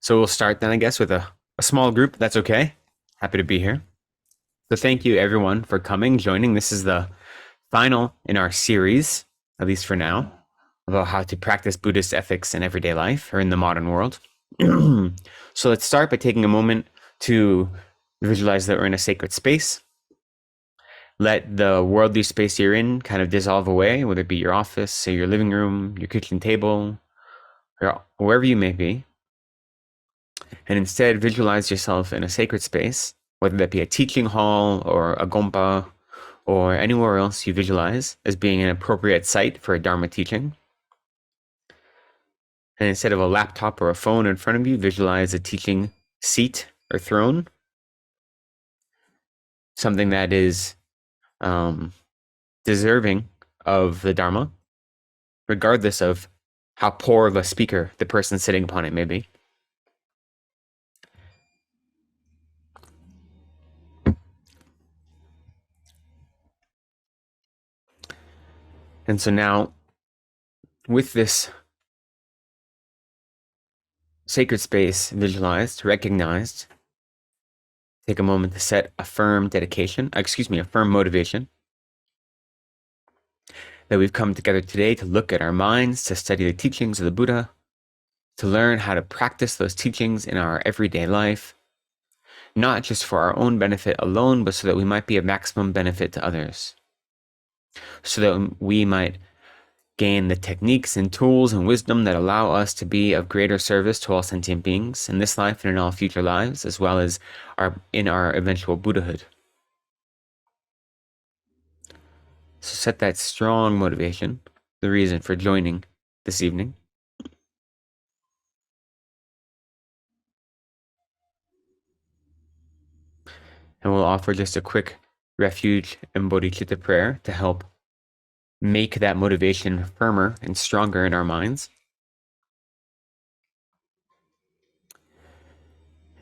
So we'll start then, I guess, with a small group. That's okay. Happy to be here. So thank you everyone for coming, joining. This is the final in our series, at least for now, about how to practice Buddhist ethics in everyday life or in the modern world. So let's start by taking a moment to visualize that we're in a sacred space. Let the worldly space you're in kind of dissolve away, whether it be your office, or your living room, your kitchen table, or wherever you may be. And instead visualize yourself in a sacred space, whether that be a teaching hall or a gompa or anywhere else you visualize as being an appropriate site for a Dharma teaching. And instead of a laptop or a phone in front of you, visualize a teaching seat or throne, something that is deserving of the Dharma, regardless of how poor of a speaker the person sitting upon it may be. And so now, with this sacred space visualized, recognized, take a moment to set a firm dedication, a firm motivation, that we've come together today to look at our minds, to study the teachings of the Buddha, to learn how to practice those teachings in our everyday life, not just for our own benefit alone, but so that we might be of maximum benefit to others, so that we might gain the techniques and tools and wisdom that allow us to be of greater service to all sentient beings in this life and in all future lives, as well as in our eventual Buddhahood. So set that strong motivation, the reason for joining this evening. And we'll offer just a quick refuge and bodhicitta prayer to help make that motivation firmer and stronger in our minds.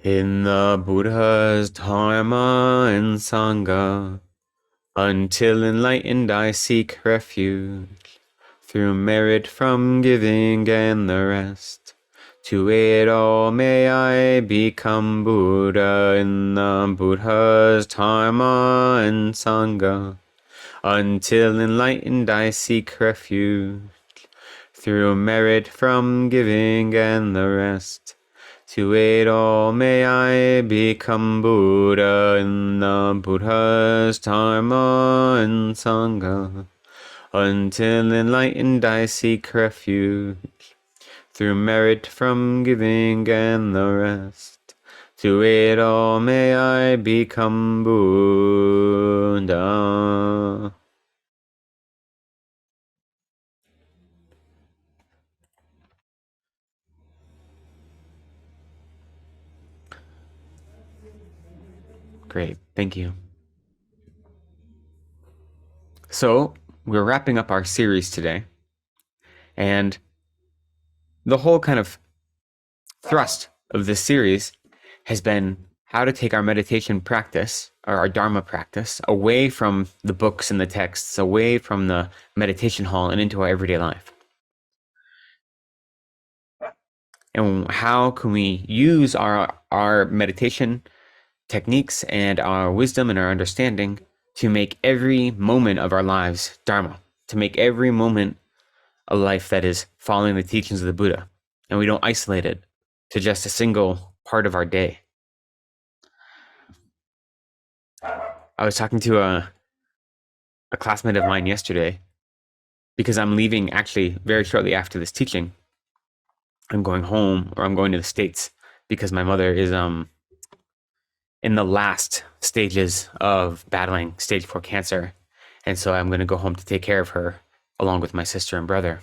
In the Buddha's Dharma and Sangha, until enlightened I seek refuge, through merit from giving and the rest. To it all may I become Buddha in the Buddha's Dharma and Sangha. Until enlightened I seek refuge, through merit from giving and the rest. To aid all may I become Buddha in the Buddha's Dharma and Sangha. Until enlightened I seek refuge, through merit from giving and the rest. To it all may I become Buddha. Great, thank you. So we're wrapping up our series today, and the whole kind of thrust of this series has been how to take our meditation practice, or our Dharma practice, away from the books and the texts, away from the meditation hall and into our everyday life. And how can we use our meditation techniques and our wisdom and our understanding to make every moment of our lives Dharma, to make every moment a life that is following the teachings of the Buddha, and we don't isolate it to just a single part of our day. I was talking to a classmate of mine yesterday, because I'm leaving actually very shortly after this teaching. I'm going home, or I'm going to the States, because my mother is in the last stages of battling stage 4 cancer. And so I'm going to go home to take care of her along with my sister and brother.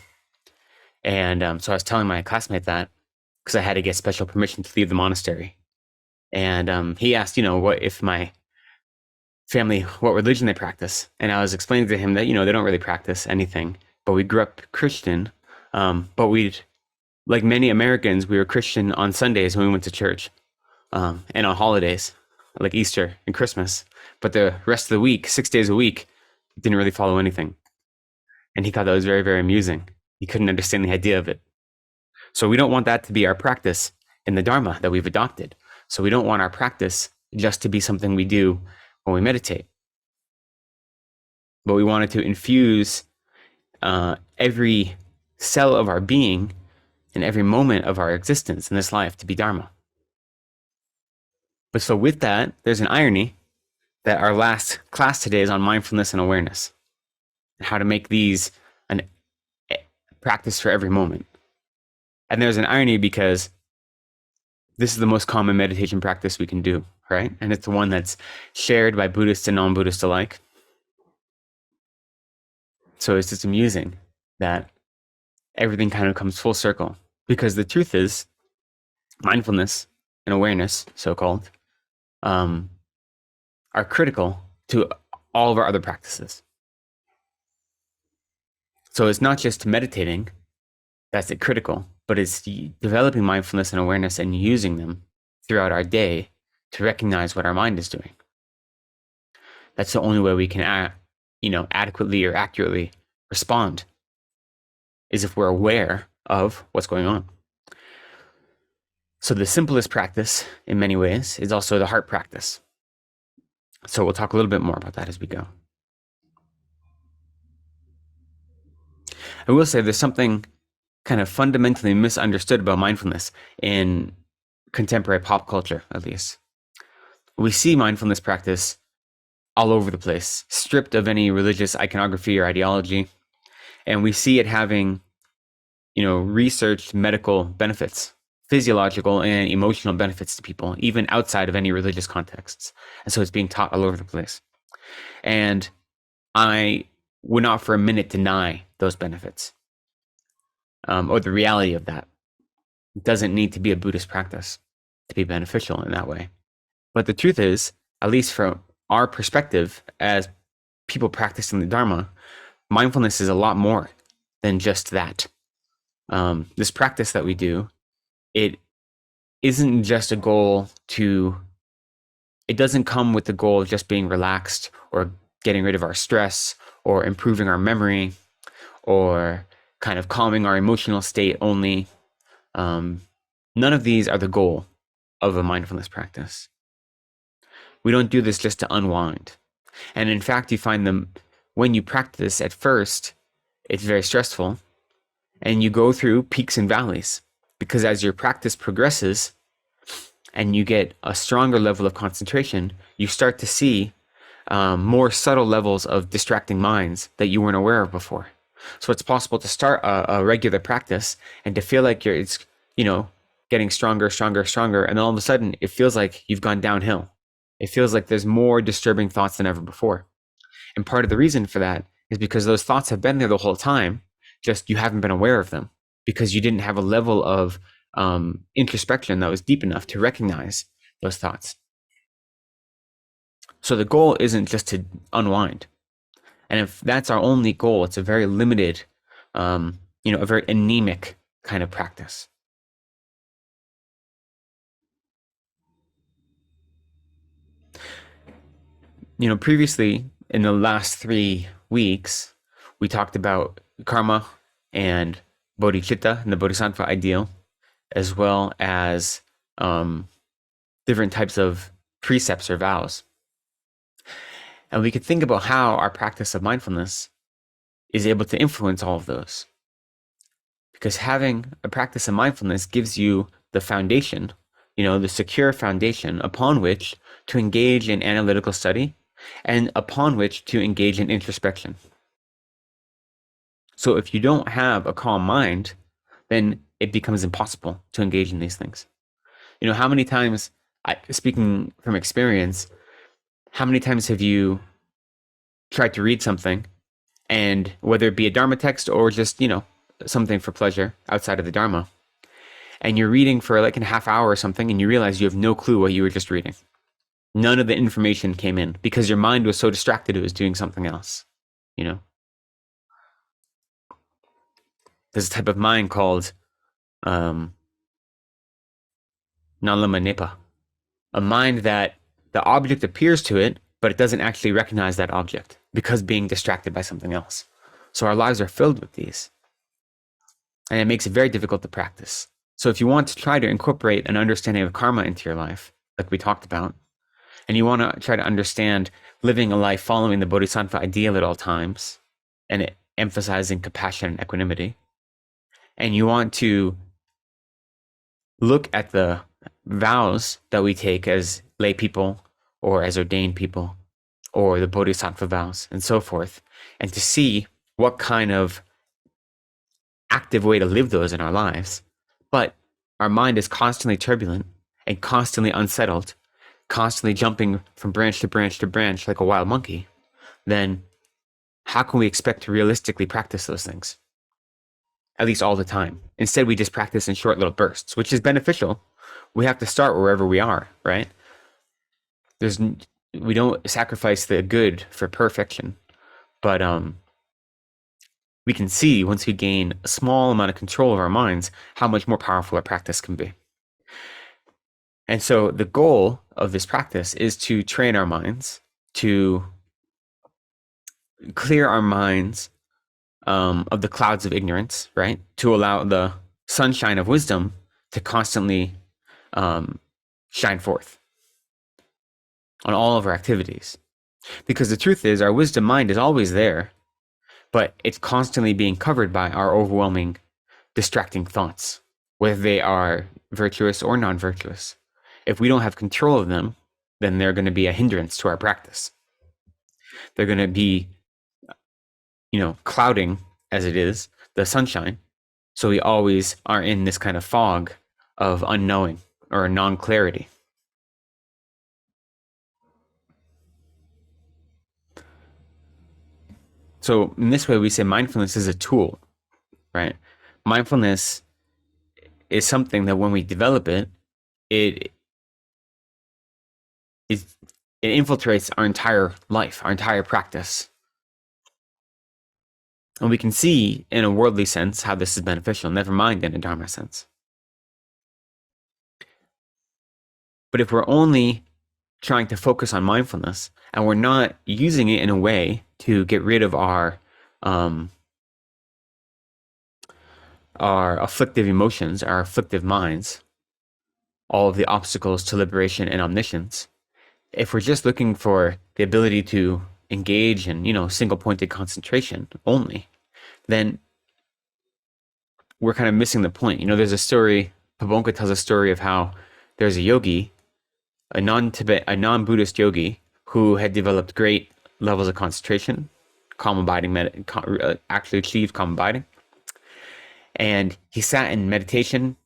And so I was telling my classmate that, because I had to get special permission to leave the monastery. And he asked, what if my family, what religion they practice. And I was explaining to him that, they don't really practice anything, but we grew up Christian. But like many Americans, we were Christian on Sundays when we went to church, and on holidays like Easter and Christmas. But the rest of the week, 6 days a week, didn't really follow anything. And he thought that was very, very amusing. He couldn't understand the idea of it. So we don't want that to be our practice in the Dharma that we've adopted. So we don't want our practice just to be something we do when we meditate. But we wanted to infuse every cell of our being and every moment of our existence in this life to be Dharma. But so with that, there's an irony that our last class today is on mindfulness and awareness, and how to make these a practice for every moment. And there's an irony because this is the most common meditation practice we can do, right? And it's the one that's shared by Buddhists and non-Buddhists alike. So it's just amusing that everything kind of comes full circle, because the truth is mindfulness and awareness, so-called, are critical to all of our other practices. So it's not just meditating that's critical, but it's developing mindfulness and awareness and using them throughout our day to recognize what our mind is doing. That's the only way we can adequately or accurately respond, is if we're aware of what's going on. So the simplest practice in many ways is also the heart practice. So we'll talk a little bit more about that as we go. I will say there's something kind of fundamentally misunderstood about mindfulness in contemporary pop culture, at least. We see mindfulness practice all over the place, stripped of any religious iconography or ideology. And we see it having, researched medical benefits, physiological and emotional benefits to people, even outside of any religious contexts. And so it's being taught all over the place. And I would not for a minute deny those benefits, or the reality of that. It doesn't need to be a Buddhist practice to be beneficial in that way. But the truth is, at least from our perspective as people practicing the Dharma, mindfulness is a lot more than just that. This practice that we do, it isn't just a goal it doesn't come with the goal of just being relaxed or getting rid of our stress or improving our memory or kind of calming our emotional state only. None of these are the goal of a mindfulness practice. We don't do this just to unwind. And in fact, you find them when you practice at first, it's very stressful and you go through peaks and valleys, because as your practice progresses and you get a stronger level of concentration, you start to see more subtle levels of distracting minds that you weren't aware of before. So it's possible to start a regular practice and to feel like it's getting stronger, and then all of a sudden it feels like you've gone downhill. It feels like there's more disturbing thoughts than ever before. And part of the reason for that is because those thoughts have been there the whole time, just you haven't been aware of them because you didn't have a level of introspection that was deep enough to recognize those thoughts. So the goal isn't just to unwind. And if that's our only goal, it's a very limited, a very anemic kind of practice. Previously in the last 3 weeks, we talked about karma and bodhicitta and the Bodhisattva Ideal, as well as different types of precepts or vows. And we could think about how our practice of mindfulness is able to influence all of those. Because having a practice of mindfulness gives you the foundation, the secure foundation upon which to engage in analytical study and upon which to engage in introspection. So if you don't have a calm mind, then it becomes impossible to engage in these things. How many times, speaking from experience, how many times have you tried to read something, and whether it be a Dharma text or just, something for pleasure outside of the Dharma, and you're reading for like a half hour or something, and you realize you have no clue what you were just reading. None of the information came in because your mind was so distracted it was doing something else, There's a type of mind called Nalama Nepa, a mind that the object appears to it, but it doesn't actually recognize that object because being distracted by something else. So our lives are filled with these. And it makes it very difficult to practice. So if you want to try to incorporate an understanding of karma into your life, like we talked about, and you want to try to understand living a life following the Bodhisattva ideal at all times, and emphasizing compassion and equanimity, and you want to look at the vows that we take as lay people or as ordained people, or the Bodhisattva vows and so forth, and to see what kind of active way to live those in our lives, but our mind is constantly turbulent and constantly unsettled, constantly jumping from branch to branch to branch like a wild monkey, then how can we expect to realistically practice those things? At least all the time. Instead, we just practice in short little bursts, which is beneficial. We have to start wherever we are, right? We don't sacrifice the good for perfection, but we can see once we gain a small amount of control of our minds how much more powerful our practice can be. And so the goal of this practice is to train our minds, to clear our minds of the clouds of ignorance, right? To allow the sunshine of wisdom to constantly shine forth on all of our activities. Because the truth is, our wisdom mind is always there, but it's constantly being covered by our overwhelming, distracting thoughts, whether they are virtuous or non-virtuous. If we don't have control of them, then they're going to be a hindrance to our practice. They're going to be, clouding, as it is, the sunshine. So we always are in this kind of fog of unknowing or non-clarity. So in this way, we say mindfulness is a tool, right? Mindfulness is something that when we develop it, it infiltrates our entire life, our entire practice. And we can see in a worldly sense how this is beneficial, never mind in a Dharma sense. But if we're only trying to focus on mindfulness and we're not using it in a way to get rid of our afflictive emotions, our afflictive minds, all of the obstacles to liberation and omniscience, if we're just looking for the ability to engage in, single-pointed concentration only, then we're kind of missing the point. There's a story, Pabonka tells a story of how there's a yogi, a non-Buddhist yogi, who had developed great levels of concentration, calm abiding, actually achieved calm abiding. And he sat in meditation,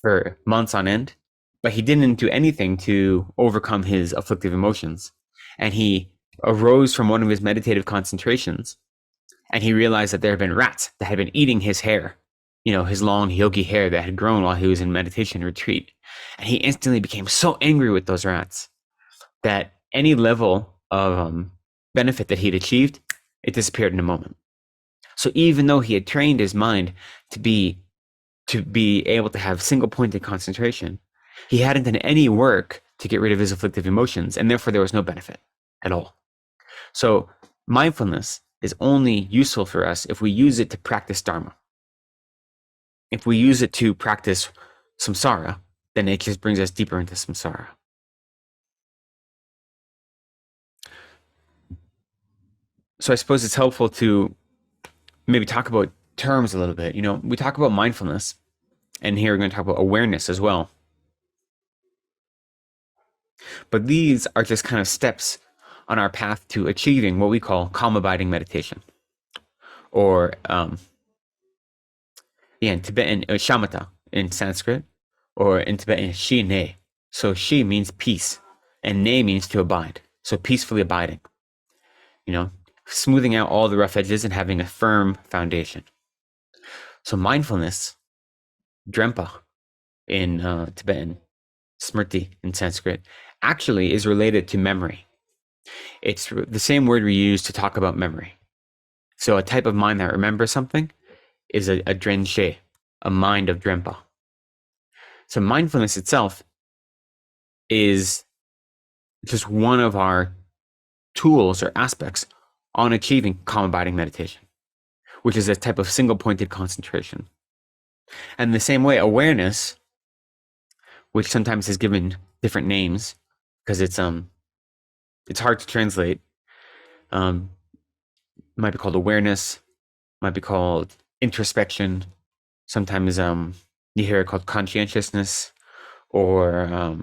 for months on end, but he didn't do anything to overcome his afflictive emotions. And he arose from one of his meditative concentrations, and he realized that there had been rats that had been eating his hair, his long yogi hair that had grown while he was in meditation retreat. And he instantly became so angry with those rats that any level of benefit that he'd achieved, it disappeared in a moment. So even though he had trained his mind to be able to have single-pointed concentration, he hadn't done any work to get rid of his afflictive emotions, and therefore there was no benefit at all. So mindfulness is only useful for us if we use it to practice Dharma. If we use it to practice samsara, then it just brings us deeper into samsara. So I suppose it's helpful to maybe talk about terms a little bit. We talk about mindfulness, and here we're going to talk about awareness as well. But these are just kind of steps on our path to achieving what we call calm abiding meditation, or in Tibetan shamatha in Sanskrit, or in Tibetan shi ne. So shi means peace, and ne means to abide. So peacefully abiding, smoothing out all the rough edges and having a firm foundation. So mindfulness, drempa in Tibetan, smriti in Sanskrit, actually is related to memory. It's the same word we use to talk about memory. So a type of mind that remembers something is a drenshe, a mind of drempa. So mindfulness itself is just one of our tools or aspects on achieving calm abiding meditation, which is a type of single-pointed concentration. And in the same way, awareness, which sometimes is given different names because it's hard to translate, might be called awareness, might be called introspection. Sometimes you hear it called conscientiousness or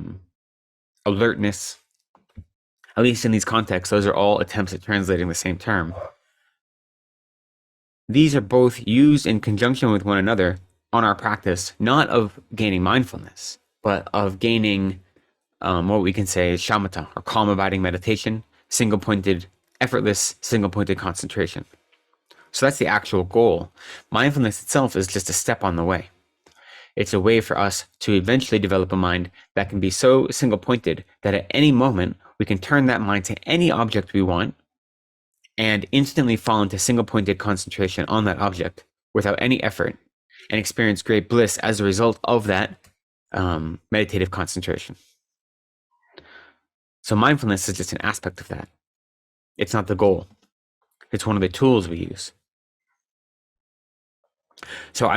alertness. At least in these contexts, those are all attempts at translating the same term. These are both used in conjunction with one another on our practice, not of gaining mindfulness, but of gaining what we can say is shamatha, or calm abiding meditation, single-pointed, effortless, single-pointed concentration. So that's the actual goal. Mindfulness itself is just a step on the way. It's a way for us to eventually develop a mind that can be so single-pointed that at any moment we can turn that mind to any object we want and instantly fall into single-pointed concentration on that object without any effort and experience great bliss as a result of that meditative concentration. So mindfulness is just an aspect of that. It's not the goal. It's one of the tools we use. So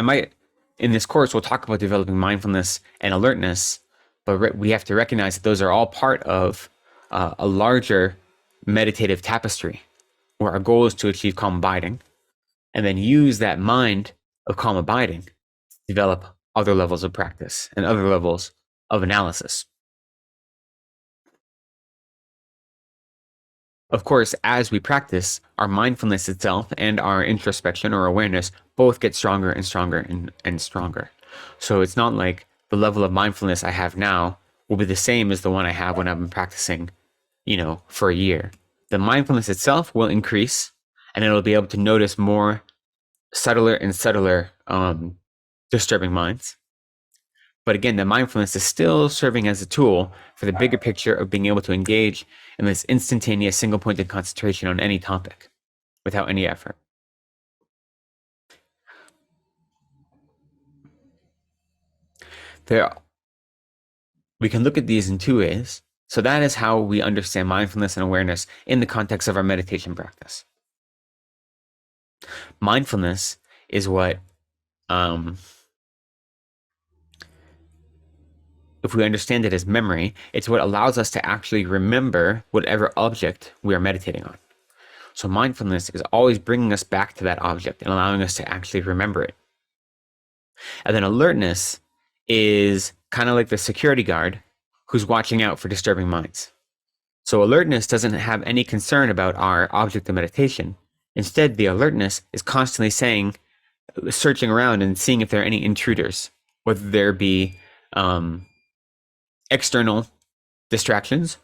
in this course, we'll talk about developing mindfulness and alertness, but we have to recognize that those are all part of a larger meditative tapestry where our goal is to achieve calm abiding and then use that mind of calm abiding to develop other levels of practice and other levels of analysis. Of course, as we practice, our mindfulness itself and our introspection or awareness both get stronger and stronger and stronger. So it's not like the level of mindfulness I have now will be the same as the one I have when I've been practicing, for a year. The mindfulness itself will increase and it'll be able to notice more subtler and subtler disturbing minds. But again, the mindfulness is still serving as a tool for the bigger picture of being able to engage in this instantaneous single-pointed concentration on any topic without any effort. We can look at these in two ways. So that is how we understand mindfulness and awareness in the context of our meditation practice. Mindfulness is what, if we understand it as memory, it's what allows us to actually remember whatever object we are meditating on. So mindfulness is always bringing us back to that object and allowing us to actually remember it. And then alertness is kind of like the security guard who's watching out for disturbing minds. So alertness doesn't have any concern about our object of meditation. Instead, the alertness is constantly searching around and seeing if there are any intruders, whether there be external distractions,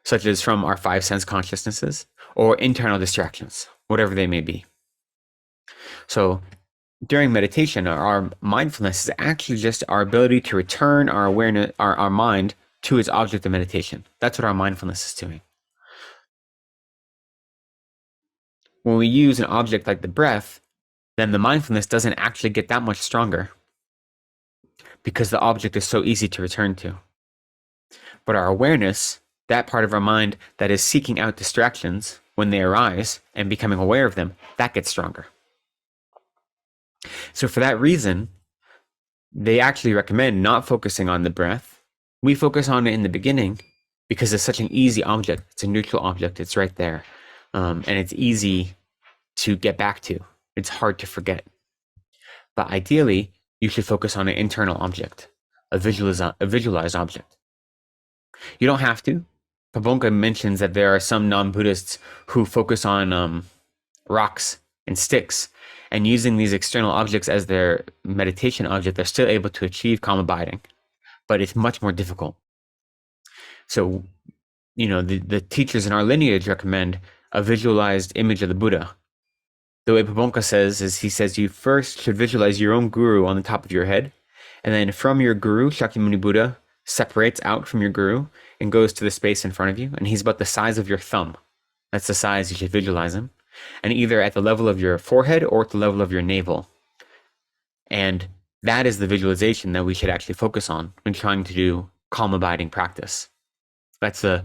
such as from our five sense consciousnesses, or internal distractions, whatever they may be. So during meditation, our mindfulness is actually just our ability to return our awareness, our mind to its object of meditation. That's what our mindfulness is doing. When we use an object like the breath, then the mindfulness doesn't actually get that much stronger because the object is so easy to return to. But our awareness, that part of our mind that is seeking out distractions when they arise and becoming aware of them, that gets stronger. So for that reason, they actually recommend not focusing on the breath. We focus on it in the beginning because it's such an easy object. It's a neutral object. It's right there. And it's easy to get back to. It's hard to forget. But ideally, you should focus on an internal object, a visualized object. You don't have to. Pabonka mentions that there are some non-Buddhists who focus on rocks and sticks, and using these external objects as their meditation object, they're still able to achieve calm abiding, but it's much more difficult. So, the teachers in our lineage recommend a visualized image of the Buddha. The way Pabonka says is, he says you first should visualize your own guru on the top of your head, and then from your guru, Shakyamuni Buddha separates out from your guru and goes to the space in front of you, and he's about the size of your thumb. That's the size you should visualize him. And either at the level of your forehead or at the level of your navel. And that is the visualization that we should actually focus on when trying to do calm abiding practice. That's the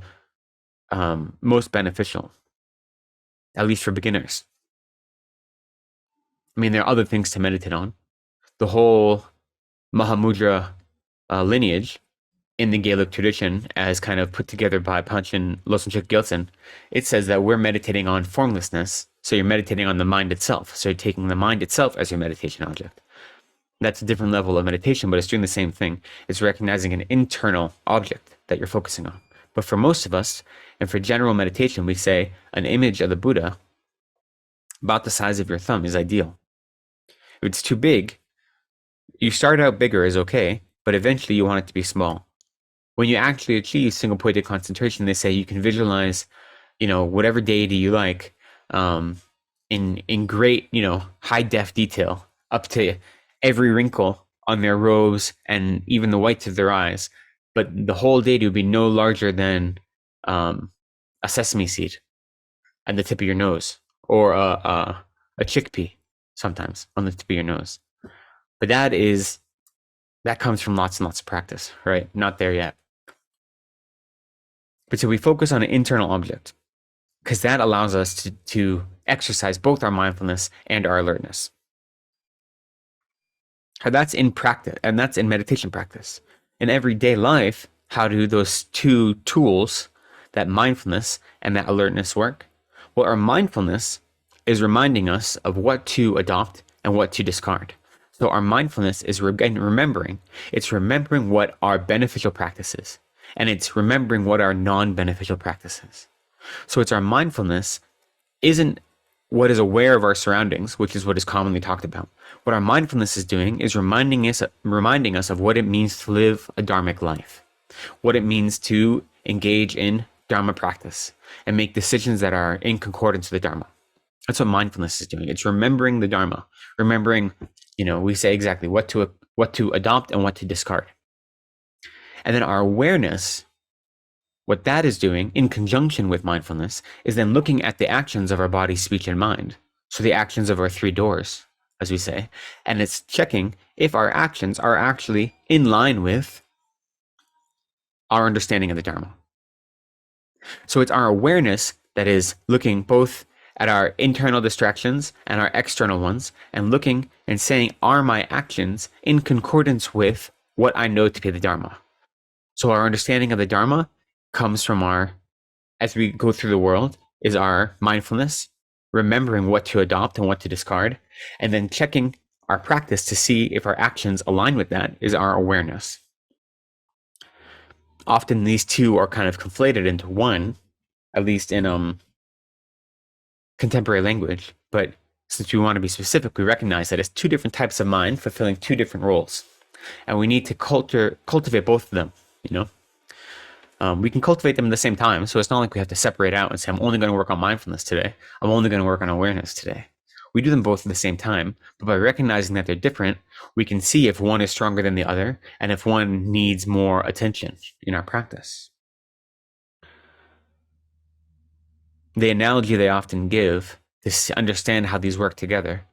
most beneficial, at least for beginners. I mean, there are other things to meditate on. The whole Mahamudra lineage in the Gaelic tradition, as kind of put together by Panchen Losumchik Gyalten, it says that we're meditating on formlessness. So you're meditating on the mind itself. So you're taking the mind itself as your meditation object. That's a different level of meditation, but it's doing the same thing. It's recognizing an internal object that you're focusing on. But for most of us, and for general meditation, we say an image of the Buddha about the size of your thumb is ideal. If it's too big, you start out bigger is okay, but eventually you want it to be small. When you actually achieve single pointed concentration, they say you can visualize, whatever deity you like, in great, high def detail, up to every wrinkle on their robes and even the whites of their eyes. But the whole deity would be no larger than a sesame seed on the tip of your nose, or a chickpea sometimes on the tip of your nose. But that comes from lots and lots of practice, right? Not there yet. But so we focus on an internal object, because that allows us to exercise both our mindfulness and our alertness. That's in practice, and that's in meditation practice. In everyday life, how do those two tools, that mindfulness and that alertness, work? Well, our mindfulness is reminding us of what to adopt and what to discard. So our mindfulness is remembering. It's remembering what our beneficial practice is, and it's remembering what our non-beneficial practice is. So it's our mindfulness isn't what is aware of our surroundings, which is what is commonly talked about. What our mindfulness is doing is reminding us of what it means to live a dharmic life, what it means to engage in dharma practice and make decisions that are in concordance with the dharma. That's what mindfulness is doing. It's remembering the dharma, remembering, we say exactly what to adopt and what to discard. And then our awareness, what that is doing in conjunction with mindfulness, is then looking at the actions of our body, speech, and mind. So the actions of our three doors, as we say, and it's checking if our actions are actually in line with our understanding of the Dharma. So it's our awareness that is looking both at our internal distractions and our external ones, and looking and saying, are my actions in concordance with what I know to be the Dharma? So our understanding of the Dharma comes from as we go through the world, is our mindfulness, remembering what to adopt and what to discard, and then checking our practice to see if our actions align with that is our awareness. Often these two are kind of conflated into one, at least in contemporary language. But since we want to be specific, we recognize that it's two different types of mind fulfilling two different roles. And we need to cultivate both of them, we can cultivate them at the same time. So it's not like we have to separate out and say, I'm only going to work on mindfulness today. I'm only going to work on awareness today. We do them both at the same time, but by recognizing that they're different, we can see if one is stronger than the other and if one needs more attention in our practice. The analogy they often give to understand how these work together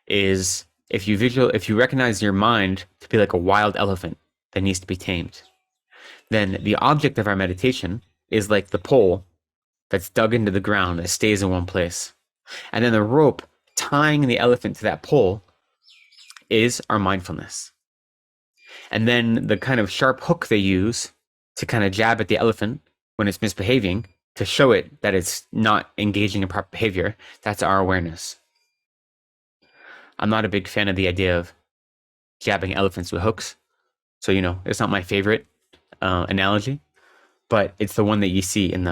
is if you recognize your mind to be like a wild elephant that needs to be tamed, then the object of our meditation is like the pole that's dug into the ground that stays in one place. And then the rope tying the elephant to that pole is our mindfulness. And then the kind of sharp hook they use to kind of jab at the elephant when it's misbehaving to show it that it's not engaging in proper behavior, that's our awareness. I'm not a big fan of the idea of jabbing elephants with hooks. So, it's not my favorite analogy, but it's the one that you see in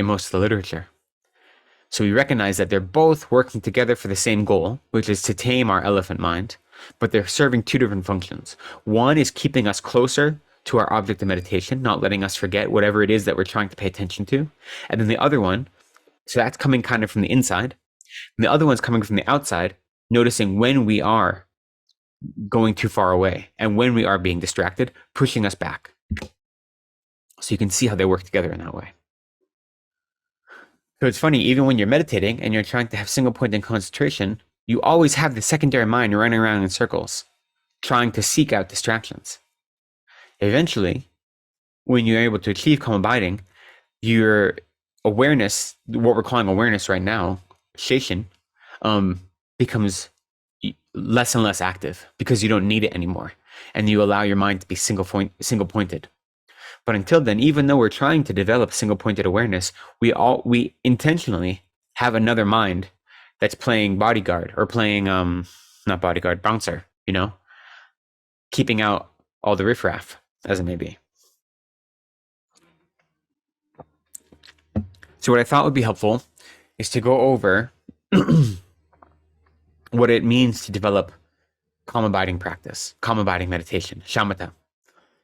most of the literature. So we recognize that they're both working together for the same goal, which is to tame our elephant mind, but they're serving two different functions. One is keeping us closer to our object of meditation, not letting us forget whatever it is that we're trying to pay attention to. And then the other one, so that's coming kind of from the inside, and the other one's coming from the outside, noticing when we are going too far away and when we are being distracted, pushing us back. So you can see how they work together in that way. So it's funny, even when you're meditating and you're trying to have single point in concentration, you always have the secondary mind running around in circles, trying to seek out distractions. Eventually, when you're able to achieve calm abiding, your awareness, what we're calling awareness right now, Station, becomes less and less active because you don't need it anymore. and you allow your mind to be single pointed. But until then, even though we're trying to develop single pointed awareness, we intentionally have another mind that's playing bodyguard or playing not bodyguard, bouncer, keeping out all the riffraff, as it may be. So what I thought would be helpful is to go over what it means to develop calm abiding practice, calm abiding meditation, shamatha.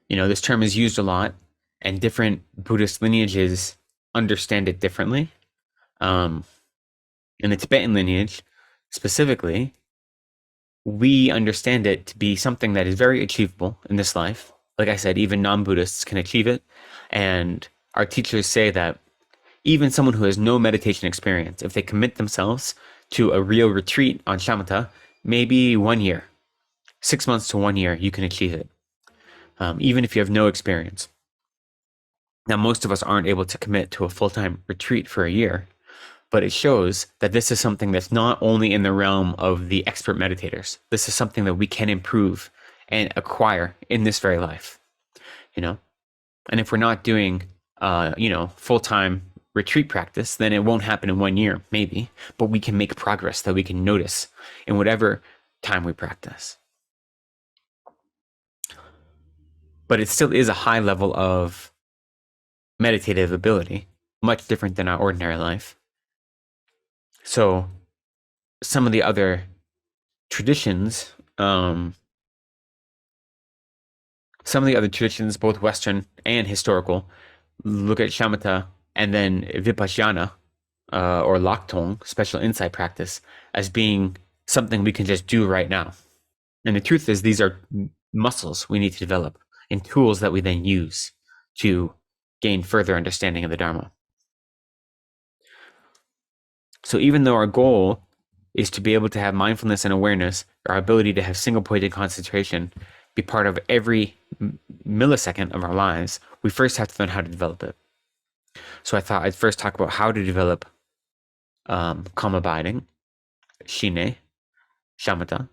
This term is used a lot, and different Buddhist lineages understand it differently. In the Tibetan lineage, specifically, we understand it to be something that is very achievable in this life. Like I said, even non-Buddhists can achieve it. And our teachers say that even someone who has no meditation experience, if they commit themselves to a real retreat on shamatha, maybe 1 year, 6 months to 1 year, you can achieve it, even if you have no experience. Now, most of us aren't able to commit to a full-time retreat for a year, but it shows that this is something that's not only in the realm of the expert meditators. This is something that we can improve and acquire in this very life, And if we're not doing, full-time retreat practice, then it won't happen in 1 year, maybe, but we can make progress that we can notice in whatever time we practice. But it still is a high level of meditative ability, much different than our ordinary life. So some of the other traditions, both Western and historical, look at shamatha and then vipassana, or laktong, special insight practice, as being something we can just do right now. And the truth is, these are muscles we need to develop and tools that we then use to gain further understanding of the Dharma. So even though our goal is to be able to have mindfulness and awareness, our ability to have single-pointed concentration be part of every millisecond of our lives, we first have to learn how to develop it. So I thought I'd first talk about how to develop calm abiding, shine, shamatha.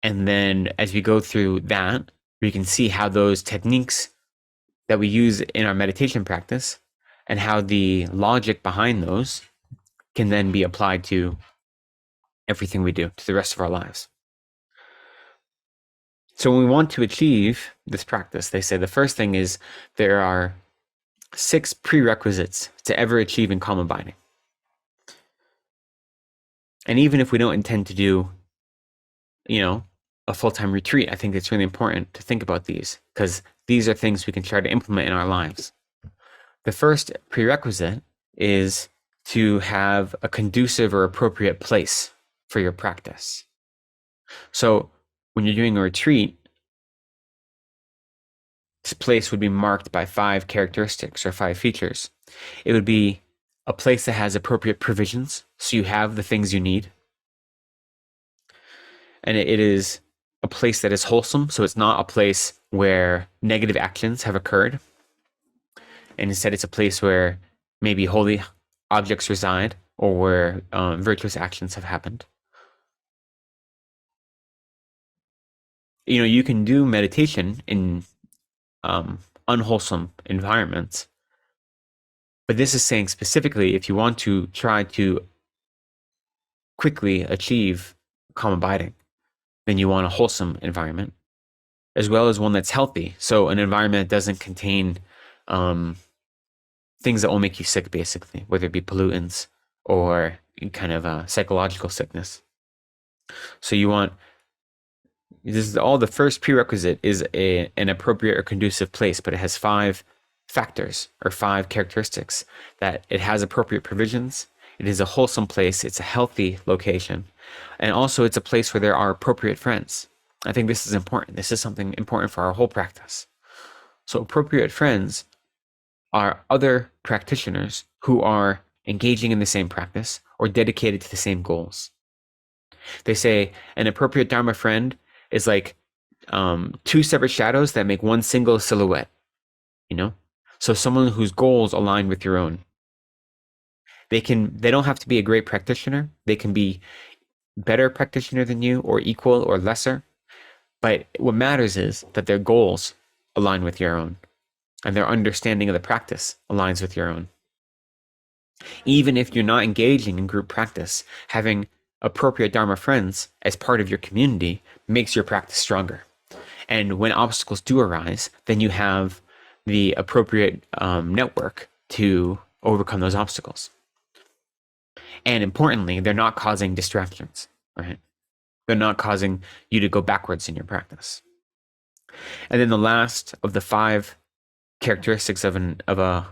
And then as we go through that, we can see how those techniques that we use in our meditation practice and how the logic behind those can then be applied to everything we do, to the rest of our lives. So when we want to achieve this practice, they say the first thing is there are 6 prerequisites to ever achieving calm abiding. And even if we don't intend to do, a full-time retreat, I think it's really important to think about these, because these are things we can try to implement in our lives. The first prerequisite is to have a conducive or appropriate place for your practice. So when you're doing a retreat, this place would be marked by 5 characteristics or 5 features. It would be a place that has appropriate provisions, so you have the things you need. And it is a place that is wholesome, so it's not a place where negative actions have occurred. And instead, it's a place where maybe holy objects reside or where virtuous actions have happened. You can do meditation in unwholesome environments, but this is saying specifically if you want to try to quickly achieve calm abiding, then you want a wholesome environment, as well as one that's healthy. So an environment that doesn't contain things that will make you sick, basically, whether it be pollutants or kind of psychological sickness. So this is all the first prerequisite is an appropriate or conducive place, but it has 5 factors or 5 characteristics: that it has appropriate provisions, it is a wholesome place, it's a healthy location, and also it's a place where there are appropriate friends. I think this is important. This is something important for our whole practice. So appropriate friends are other practitioners who are engaging in the same practice or dedicated to the same goals. They say an appropriate Dharma friend is like 2 separate shadows that make one single silhouette, So someone whose goals align with your own. They don't have to be a great practitioner. They can be better practitioner than you or equal or lesser. But what matters is that their goals align with your own, and their understanding of the practice aligns with your own. Even if you're not engaging in group practice, having appropriate Dharma friends as part of your community makes your practice stronger. And when obstacles do arise, then you have the appropriate network to overcome those obstacles. And importantly, they're not causing distractions, right? They're not causing you to go backwards in your practice. And then the last of the 5 characteristics of a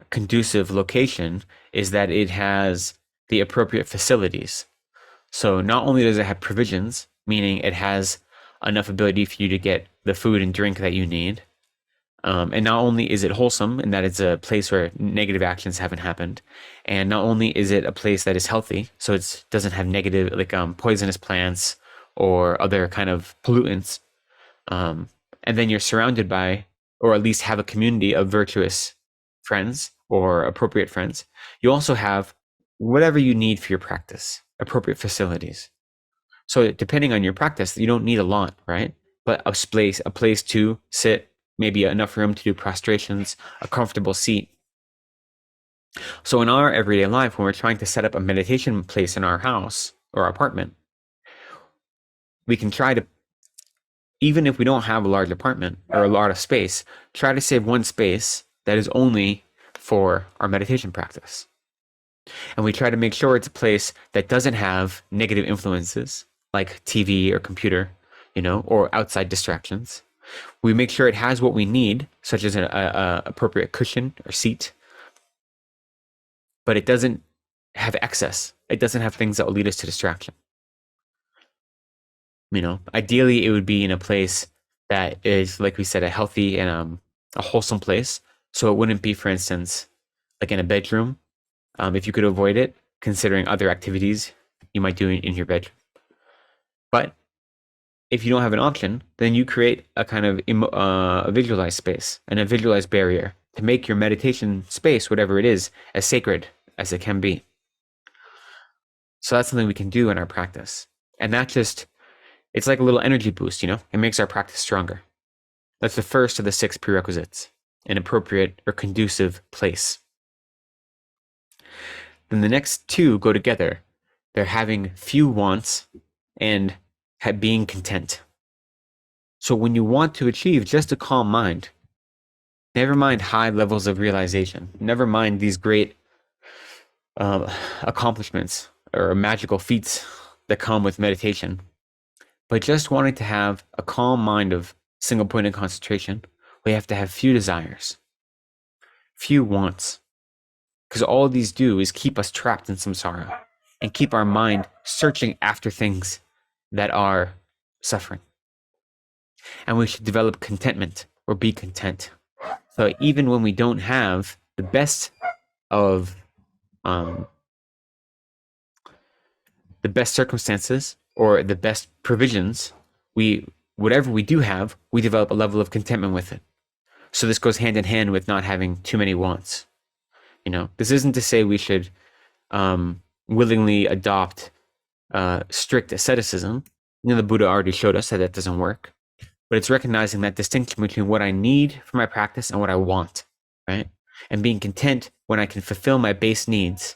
conducive location is that it has the appropriate facilities. So not only does it have provisions, meaning it has enough ability for you to get the food and drink that you need, and not only is it wholesome in that it's a place where negative actions haven't happened, and not only is it a place that is healthy, so it doesn't have negative, like poisonous plants or other kind of pollutants, and then you're surrounded by, or at least have a community of virtuous friends or appropriate friends. You also have whatever you need for your practice, appropriate facilities. So depending on your practice, you don't need a lot, right? But a place to sit, maybe enough room to do prostrations, a comfortable seat. So in our everyday life, when we're trying to set up a meditation place in our house or apartment, we can try to, even if we don't have a large apartment or a lot of space, try to save one space that is only for our meditation practice. And we try to make sure it's a place that doesn't have negative influences like TV or computer, or outside distractions. We make sure it has what we need, such as an appropriate cushion or seat, but it doesn't have excess. It doesn't have things that will lead us to distraction. Ideally, it would be in a place that is, like we said, a healthy and a wholesome place. So it wouldn't be, for instance, like in a bedroom. If you could avoid it, considering other activities you might do in your bedroom. But if you don't have an option, then you create a kind of a visualized space and a visualized barrier to make your meditation space, whatever it is, as sacred as it can be. So that's something we can do in our practice. And that it's like a little energy boost, it makes our practice stronger. That's the first of the 6 prerequisites, an appropriate or conducive place. Then the next 2 go together. They're having few wants and being content. So when you want to achieve just a calm mind, never mind high levels of realization, never mind these great accomplishments or magical feats that come with meditation, but just wanting to have a calm mind of single pointed concentration, we have to have few desires, few wants, because all these do is keep us trapped in samsara and keep our mind searching after things that are suffering. And we should develop contentment or be content. So even when we don't have the best of the best circumstances or the best provisions, whatever we do have, we develop a level of contentment with it. So this goes hand in hand with not having too many wants. This isn't to say we should willingly adopt strict asceticism. The Buddha already showed us that doesn't work. But it's recognizing that distinction between what I need for my practice and what I want, right? And being content when I can fulfill my base needs.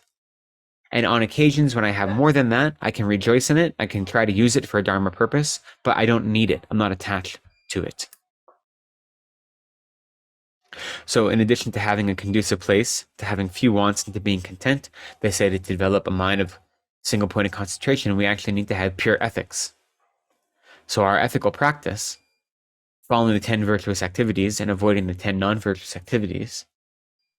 And on occasions when I have more than that, I can rejoice in it. I can try to use it for a Dharma purpose, but I don't need it. I'm not attached to it. So in addition to having a conducive place, to having few wants, and to being content, they say to develop a mind of single pointed concentration, we actually need to have pure ethics. So our ethical practice, following the 10 virtuous activities and avoiding the 10 non-virtuous activities,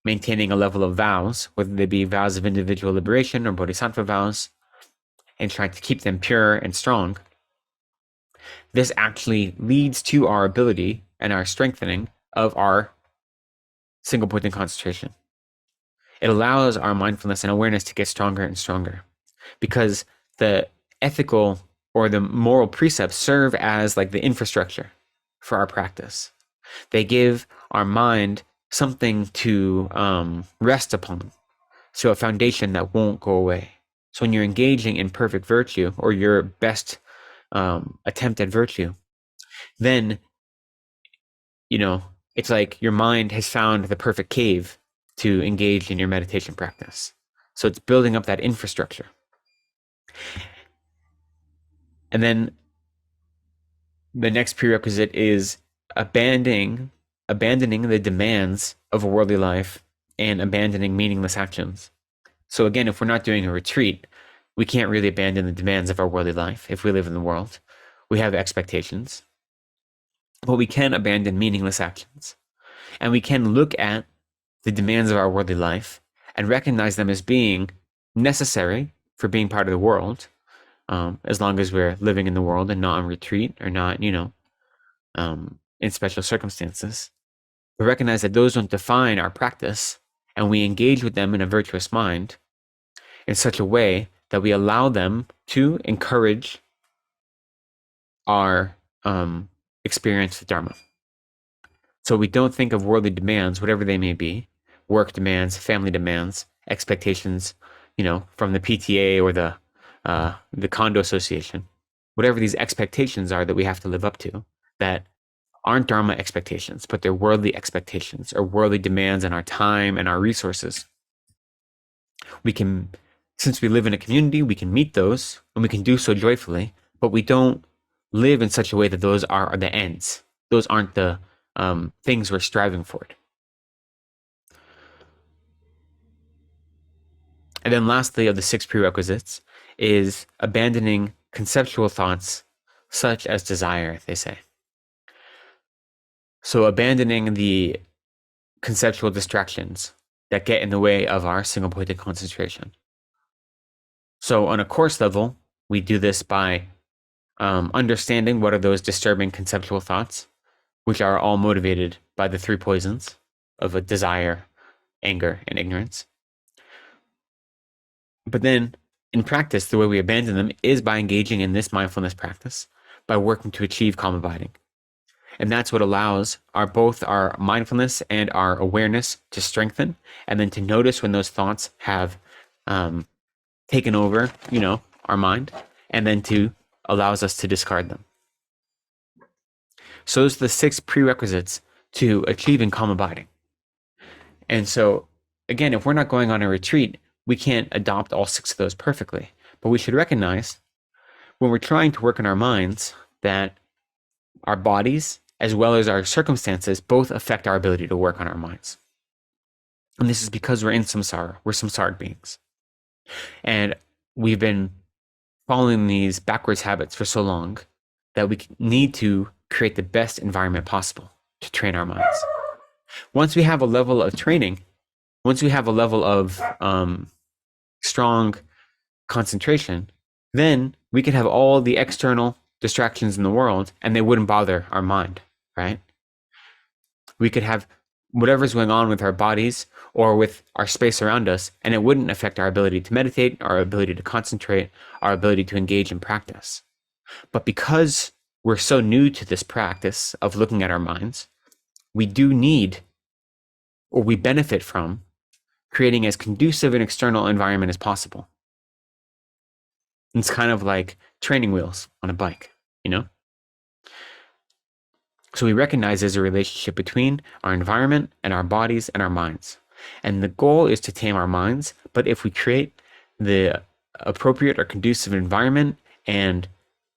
maintaining a level of vows, whether they be vows of individual liberation or bodhisattva vows, and trying to keep them pure and strong, this actually leads to our ability and our strengthening of our single point in concentration. It allows our mindfulness and awareness to get stronger and stronger, because the ethical or the moral precepts serve as like the infrastructure for our practice. They give our mind something to rest upon, so a foundation that won't go away. So when you're engaging in perfect virtue or your best attempt at virtue, then, it's like your mind has found the perfect cave to engage in your meditation practice. So it's building up that infrastructure. And then the next prerequisite is abandoning the demands of a worldly life and abandoning meaningless actions. So again, if we're not doing a retreat, we can't really abandon the demands of our worldly life. If we live in the world, we have expectations, but we can abandon meaningless actions. And we can look at the demands of our worldly life and recognize them as being necessary for being part of the world, as long as we're living in the world and not on retreat or not, in special circumstances. We recognize that those don't define our practice, and we engage with them in a virtuous mind in such a way that we allow them to encourage our experience with Dharma. So we don't think of worldly demands, whatever they may be, work demands, family demands, expectations, from the PTA or the condo association, whatever these expectations are that we have to live up to, that aren't Dharma expectations, but they're worldly expectations or worldly demands on our time and our resources. We can, since we live in a community, we can meet those and we can do so joyfully, but we don't live in such a way that those are the ends. Those aren't the things we're striving for. And then lastly, of the 6 prerequisites is abandoning conceptual thoughts such as desire, they say. So abandoning the conceptual distractions that get in the way of our single-pointed concentration. So on a course level, we do this by understanding what are those disturbing conceptual thoughts, which are all motivated by the 3 poisons of a desire, anger, and ignorance. But then in practice, the way we abandon them is by engaging in this mindfulness practice, by working to achieve calm abiding. And that's what allows both our mindfulness and our awareness to strengthen, and then to notice when those thoughts have taken over, our mind, and then to allows us to discard them. So those are the 6 prerequisites to achieving calm abiding. And so, again, if we're not going on a retreat, we can't adopt all 6 of those perfectly. But we should recognize when we're trying to work on our minds that our bodies, as well as our circumstances, both affect our ability to work on our minds. And this is because we're in samsara. We're samsaric beings. And we've been following these backwards habits for so long that we need to create the best environment possible to train our minds. Once we have a level of training, once we have a level of strong concentration, then we could have all the external distractions in the world and they wouldn't bother our mind, right? We could have whatever's going on with our bodies or with our space around us, and it wouldn't affect our ability to meditate, our ability to concentrate, our ability to engage in practice. But because we're so new to this practice of looking at our minds, we do need, or we benefit from, creating as conducive an external environment as possible. It's kind of like training wheels on a bike, So we recognize there's a relationship between our environment and our bodies and our minds. And the goal is to tame our minds, but if we create the appropriate or conducive environment and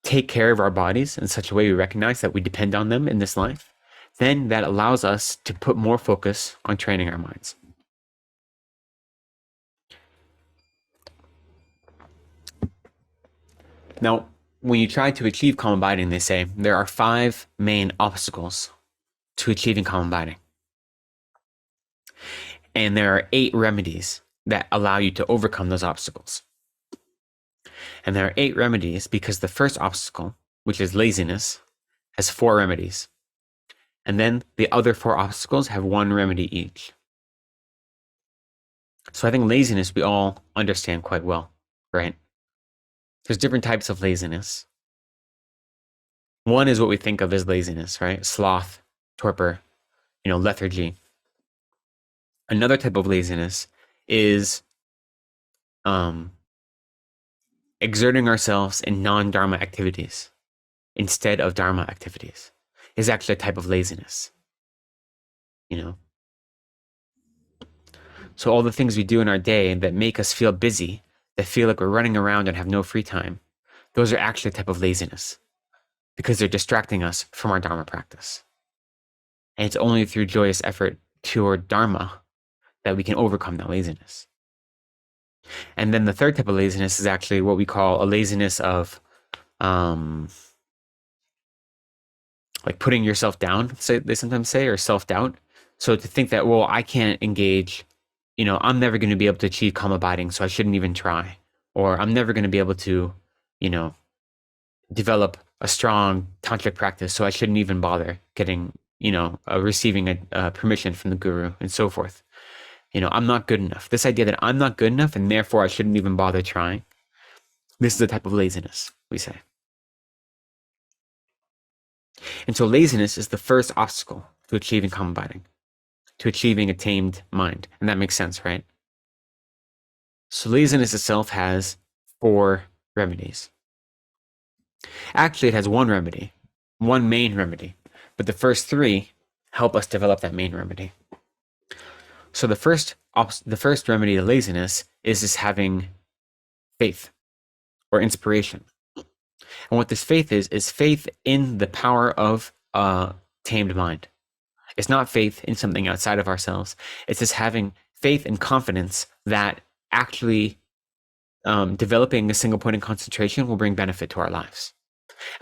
take care of our bodies in such a way we recognize that we depend on them in this life, then that allows us to put more focus on training our minds. Now, when you try to achieve calm abiding, they say there are 5 main obstacles to achieving calm abiding. And there are 8 remedies that allow you to overcome those obstacles. And there are 8 remedies because the first obstacle, which is laziness, has 4 remedies. And then the other 4 obstacles have 1 remedy each. So I think laziness we all understand quite well, right? There's different types of laziness. One is what we think of as laziness, right? Sloth, torpor, lethargy. Another type of laziness is exerting ourselves in non-dharma activities. instead of Dharma activities is actually a type of laziness. So all the things we do in our day that make us feel busy, that feel like we're running around and have no free time, those are actually a type of laziness because they're distracting us from our Dharma practice. And it's only through joyous effort toward Dharma that we can overcome that laziness. And then the third type of laziness is actually what we call a laziness of like putting yourself down, they sometimes say, or self-doubt. So to think that, well, I can't engage, I'm never going to be able to achieve calm abiding, so I shouldn't even try. Or I'm never going to be able to, develop a strong tantric practice, so I shouldn't even bother getting, receiving a permission from the guru and so forth. I'm not good enough. This idea that I'm not good enough and therefore I shouldn't even bother trying. This is a type of laziness, we say. And so laziness is the first obstacle to achieving calm abiding, to achieving a tamed mind. And that makes sense, right? So laziness itself has 4 remedies. Actually, it has one remedy, one main remedy, but the first 3 help us develop that main remedy. So the first remedy to laziness is this having faith or inspiration. And what this faith is faith in the power of a tamed mind. It's not faith in something outside of ourselves. It's just having faith and confidence that actually developing a single point of concentration will bring benefit to our lives.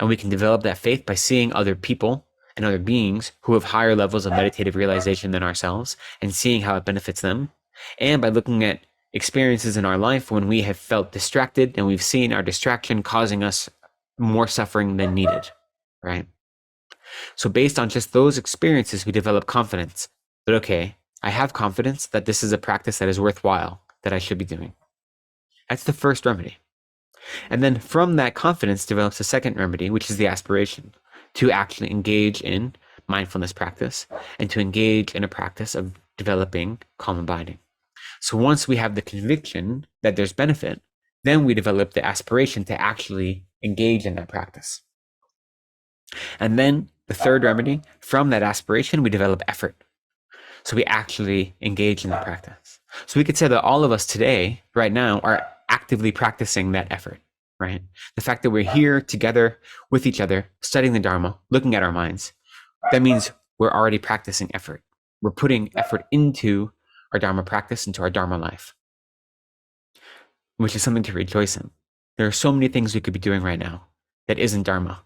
And we can develop that faith by seeing other people and other beings who have higher levels of meditative realization than ourselves and seeing how it benefits them. And by looking at experiences in our life when we have felt distracted and we've seen our distraction causing us more suffering than needed, right? So based on just those experiences, we develop confidence that, okay, I have confidence that this is a practice that is worthwhile, that I should be doing. That's the first remedy. And then from that confidence develops a second remedy, which is the aspiration to actually engage in mindfulness practice and to engage in a practice of developing calm abiding. So once we have the conviction that there's benefit, then we develop the aspiration to actually engage in that practice. And then the third remedy, from that aspiration, we develop effort. So we actually engage in the practice. So we could say that all of us today, right now, are actively practicing that effort, right? The fact that we're here together with each other, studying the Dharma, looking at our minds, that means we're already practicing effort. We're putting effort into our Dharma practice, into our Dharma life, which is something to rejoice in. There are so many things we could be doing right now that isn't Dharma,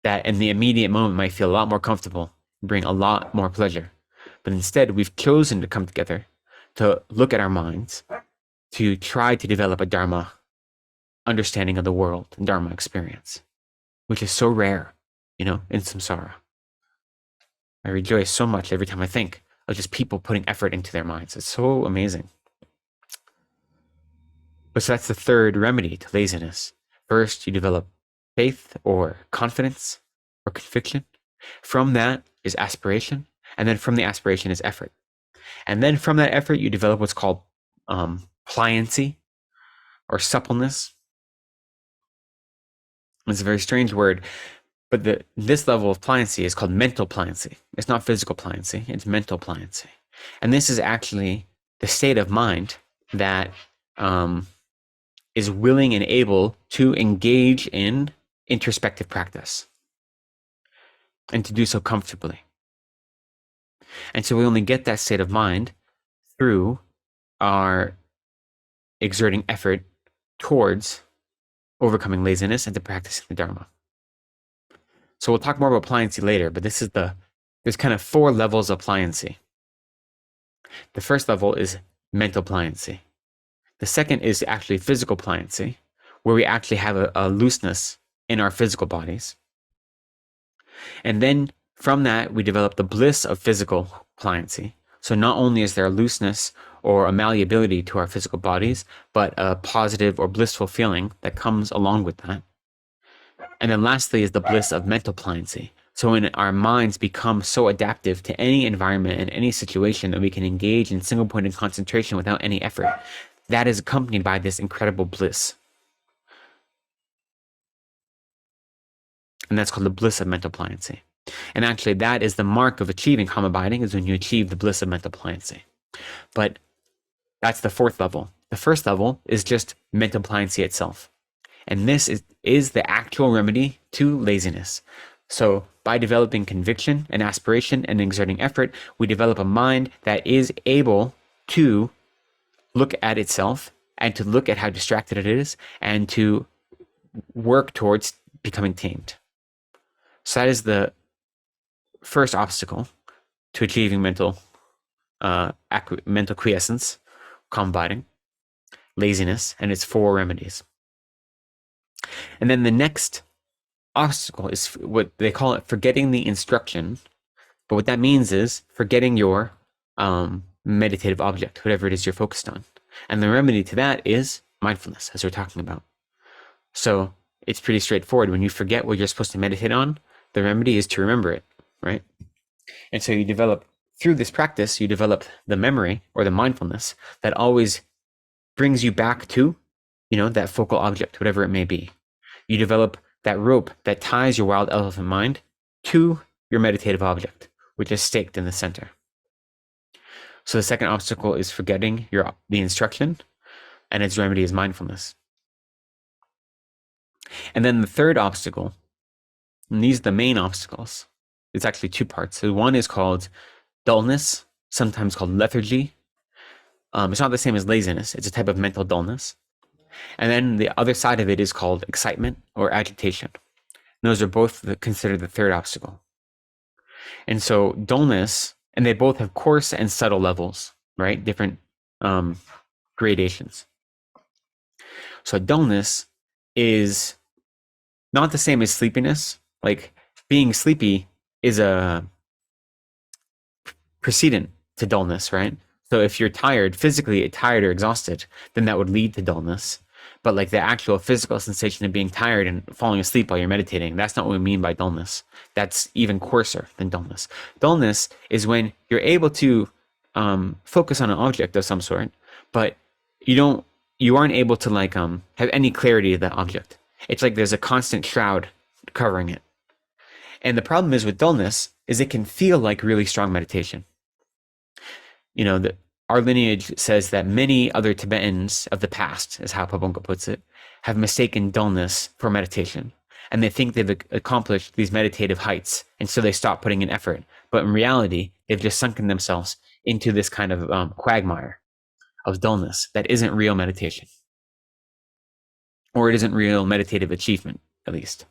that in the immediate moment might feel a lot more comfortable, bring a lot more pleasure. But instead, we've chosen to come together to look at our minds, to try to develop a Dharma understanding of the world and Dharma experience, which is so rare, in samsara. I rejoice so much every time I think of just people putting effort into their minds. It's so amazing. But so that's the third remedy to laziness. First, you develop faith or confidence or conviction. From that is aspiration. And then from the aspiration is effort. And then from that effort, you develop what's called pliancy or suppleness. It's a very strange word, but this level of pliancy is called mental pliancy. It's not physical pliancy, it's mental pliancy. And this is actually the state of mind that is willing and able to engage in introspective practice and to do so comfortably. And so we only get that state of mind through our exerting effort towards overcoming laziness and to practicing the Dharma. So we'll talk more about pliancy later, but there's kind of 4 levels of pliancy. The first level is mental pliancy. The second is actually physical pliancy, where we actually have a looseness in our physical bodies. And then from that, we develop the bliss of physical pliancy. So not only is there a looseness or a malleability to our physical bodies, but a positive or blissful feeling that comes along with that. And then lastly is the bliss of mental pliancy. So when our minds become so adaptive to any environment and any situation that we can engage in single point of concentration without any effort, that is accompanied by this incredible bliss. And that's called the bliss of mental pliancy. And actually, that is the mark of achieving calm abiding, is when you achieve the bliss of mental pliancy. But that's the fourth level. The first level is just mental pliancy itself. And this is the actual remedy to laziness. So by developing conviction and aspiration and exerting effort, we develop a mind that is able to look at itself and to look at how distracted it is and to work towards becoming tamed. So that is the first obstacle to achieving mental quiescence, calm abiding, laziness, and its four remedies. And then the next obstacle is what they call it forgetting the instruction. But what that means is forgetting your meditative object, whatever it is you're focused on. And the remedy to that is mindfulness, as we're talking about. So it's pretty straightforward. When you forget what you're supposed to meditate on, the remedy is to remember it, right? And so you develop, through this practice, you develop the memory or the mindfulness that always brings you back to, that focal object, whatever it may be. You develop that rope that ties your wild elephant mind to your meditative object, which is staked in the center. So the second obstacle is forgetting the instruction, and its remedy is mindfulness. And then the third obstacle, and these are the main obstacles, it's actually two parts. So one is called dullness, sometimes called lethargy. It's not the same as laziness. It's a type of mental dullness. And then the other side of it is called excitement or agitation. And those are both considered the third obstacle. And so dullness, and they both have coarse and subtle levels, right? Different gradations. So dullness is not the same as sleepiness. Like being sleepy is a precedent to dullness, right? So if you're tired, physically tired or exhausted, then that would lead to dullness. But like the actual physical sensation of being tired and falling asleep while you're meditating, that's not what we mean by dullness. That's even coarser than dullness. Dullness is when you're able to focus on an object of some sort, but you aren't able to have any clarity of that object. It's like there's a constant shroud covering it. And the problem is with dullness is it can feel like really strong meditation. Our lineage says that many other Tibetans of the past, is how Pabonka puts it, have mistaken dullness for meditation. And they think they've accomplished these meditative heights, and so they stop putting in effort. But in reality, they've just sunken themselves into this kind of quagmire of dullness that isn't real meditation. Or it isn't real meditative achievement, at least.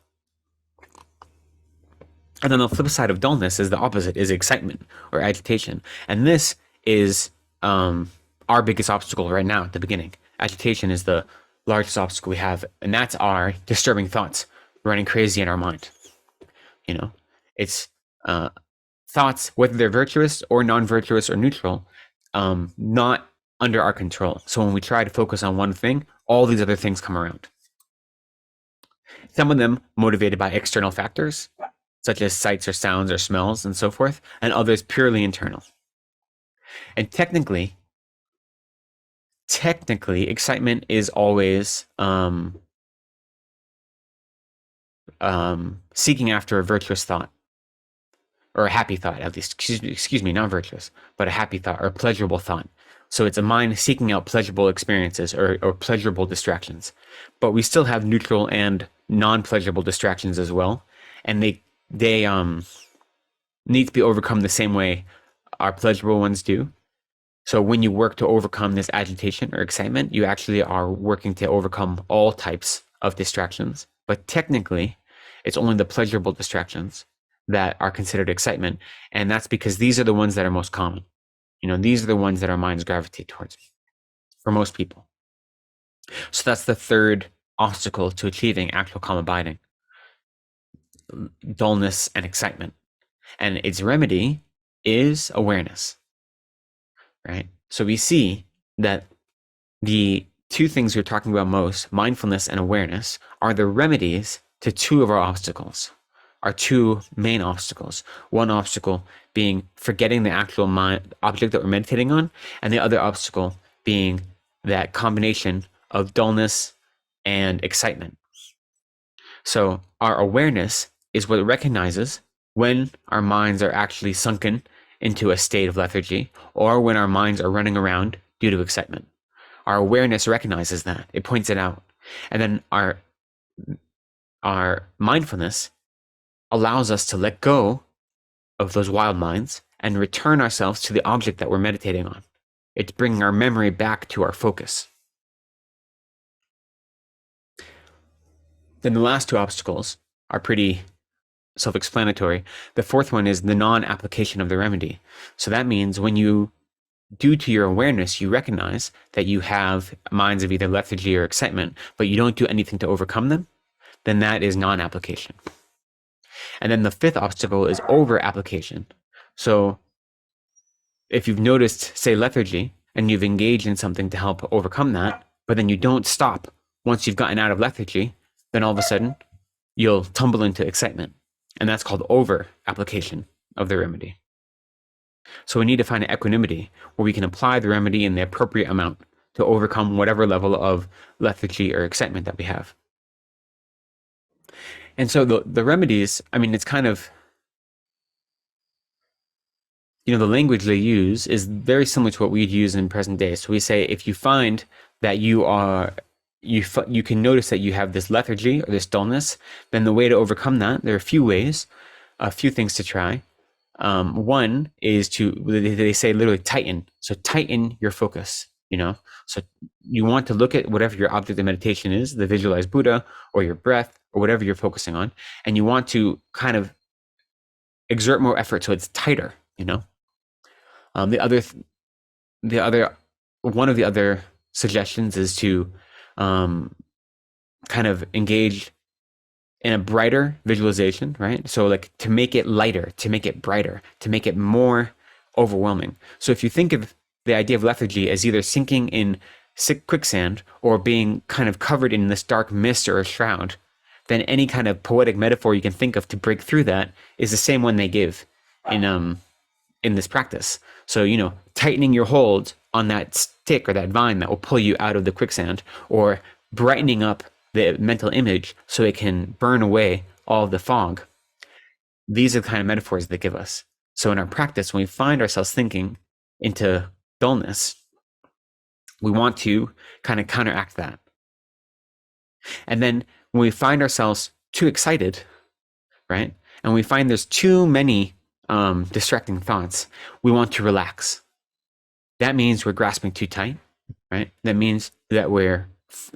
And then the flip side of dullness is the opposite, is excitement or agitation. And this is our biggest obstacle right now at the beginning. Agitation is the largest obstacle we have, and that's our disturbing thoughts running crazy in our mind. It's thoughts, whether they're virtuous or non-virtuous or neutral, not under our control. So when we try to focus on one thing, all these other things come around. Some of them motivated by external factors, such as sights or sounds or smells and so forth, and others purely internal. And technically, excitement is always seeking after a virtuous thought, or a happy thought, at least. Excuse me, not virtuous, but a happy thought or a pleasurable thought. So it's a mind seeking out pleasurable experiences or pleasurable distractions. But we still have neutral and non-pleasurable distractions as well, and they need to be overcome the same way our pleasurable ones do. So when you work to overcome this agitation or excitement, you actually are working to overcome all types of distractions. But technically, it's only the pleasurable distractions that are considered excitement. And that's because these are the ones that are most common. These are the ones that our minds gravitate towards for most people. So that's the third obstacle to achieving actual calm abiding: dullness and excitement. And its remedy is awareness, right? So we see that the two things we're talking about most, mindfulness and awareness, are the remedies to two of our obstacles, our two main obstacles. One obstacle being forgetting the actual object that we're meditating on, and the other obstacle being that combination of dullness and excitement. So our awareness is what recognizes when our minds are actually sunken into a state of lethargy or when our minds are running around due to excitement. Our awareness recognizes that. It points it out. And then our mindfulness allows us to let go of those wild minds and return ourselves to the object that we're meditating on. It's bringing our memory back to our focus. Then the last two obstacles are pretty self-explanatory. The fourth one is the non-application of the remedy. So that means when you, due to your awareness, you recognize that you have minds of either lethargy or excitement, but you don't do anything to overcome them, then that is non-application. And then the fifth obstacle is over-application. So if you've noticed, say, lethargy, and you've engaged in something to help overcome that, but then you don't stop once you've gotten out of lethargy, then all of a sudden you'll tumble into excitement. And that's called over-application of the remedy. So we need to find an equanimity where we can apply the remedy in the appropriate amount to overcome whatever level of lethargy or excitement that we have. And so the remedies, I mean, it's kind of, the language they use is very similar to what we'd use in present day. So we say, if you find that you can notice that you have this lethargy or this dullness, then the way to overcome that, there are a few things to try. One is they say literally tighten. So tighten your focus, So you want to look at whatever your object of meditation is, the visualized Buddha or your breath or whatever you're focusing on, and you want to kind of exert more effort so it's tighter, One of the other suggestions is to kind of engage in a brighter visualization, right? So like to make it lighter, to make it brighter, to make it more overwhelming. So if you think of the idea of lethargy as either sinking in quicksand or being kind of covered in this dark mist or a shroud, then any kind of poetic metaphor you can think of to break through that is the same one they give in this practice. So, tightening your hold on that stick or that vine that will pull you out of the quicksand, or brightening up the mental image so it can burn away all of the fog. These are the kind of metaphors they give us. So in our practice, when we find ourselves thinking into dullness, we want to kind of counteract that. And then when we find ourselves too excited, right, and we find there's too many distracting thoughts, we want to relax. That means we're grasping too tight, right? That means that we're,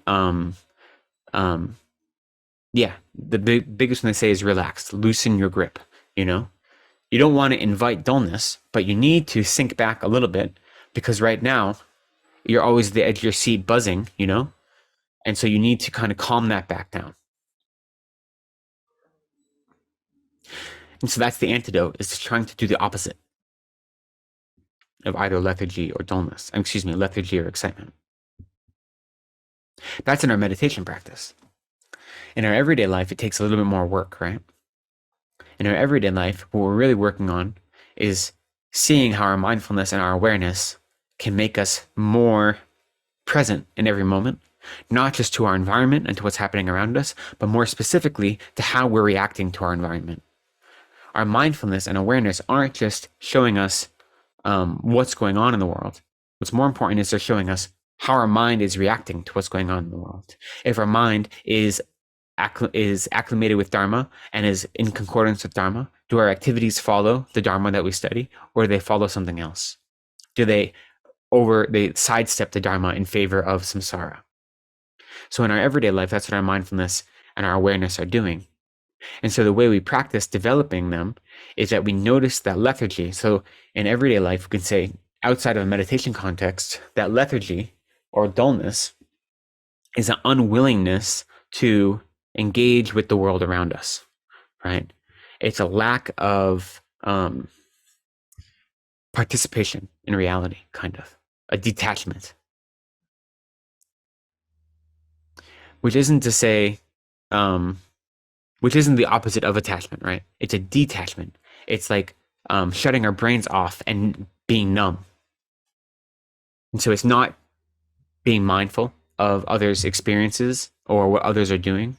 the biggest thing they say is relax, loosen your grip, You don't want to invite dullness, but you need to sink back a little bit, because right now you're always at the edge of your seat buzzing, and so you need to kind of calm that back down. And so that's the antidote, is trying to do the opposite of either lethargy or dullness. Lethargy or excitement. That's in our meditation practice. In our everyday life, it takes a little bit more work, right? In our everyday life, what we're really working on is seeing how our mindfulness and our awareness can make us more present in every moment, not just to our environment and to what's happening around us, but more specifically to how we're reacting to our environment. Our mindfulness and awareness aren't just showing us what's going on in the world. What's more important is they're showing us how our mind is reacting to what's going on in the world. If our mind is acclimated with Dharma and is in concordance with Dharma, do our activities follow the Dharma that we study, or do they follow something else? Do they sidestep the Dharma in favor of samsara? So in our everyday life, that's what our mindfulness and our awareness are doing. And so the way we practice developing them is that we notice that lethargy. So in everyday life, we can say, outside of a meditation context, that lethargy or dullness is an unwillingness to engage with the world around us, right? It's a lack of participation in reality, kind of a detachment, which isn't to say, which isn't the opposite of attachment, right? It's a detachment. It's like shutting our brains off and being numb. And so it's not being mindful of others' experiences or what others are doing.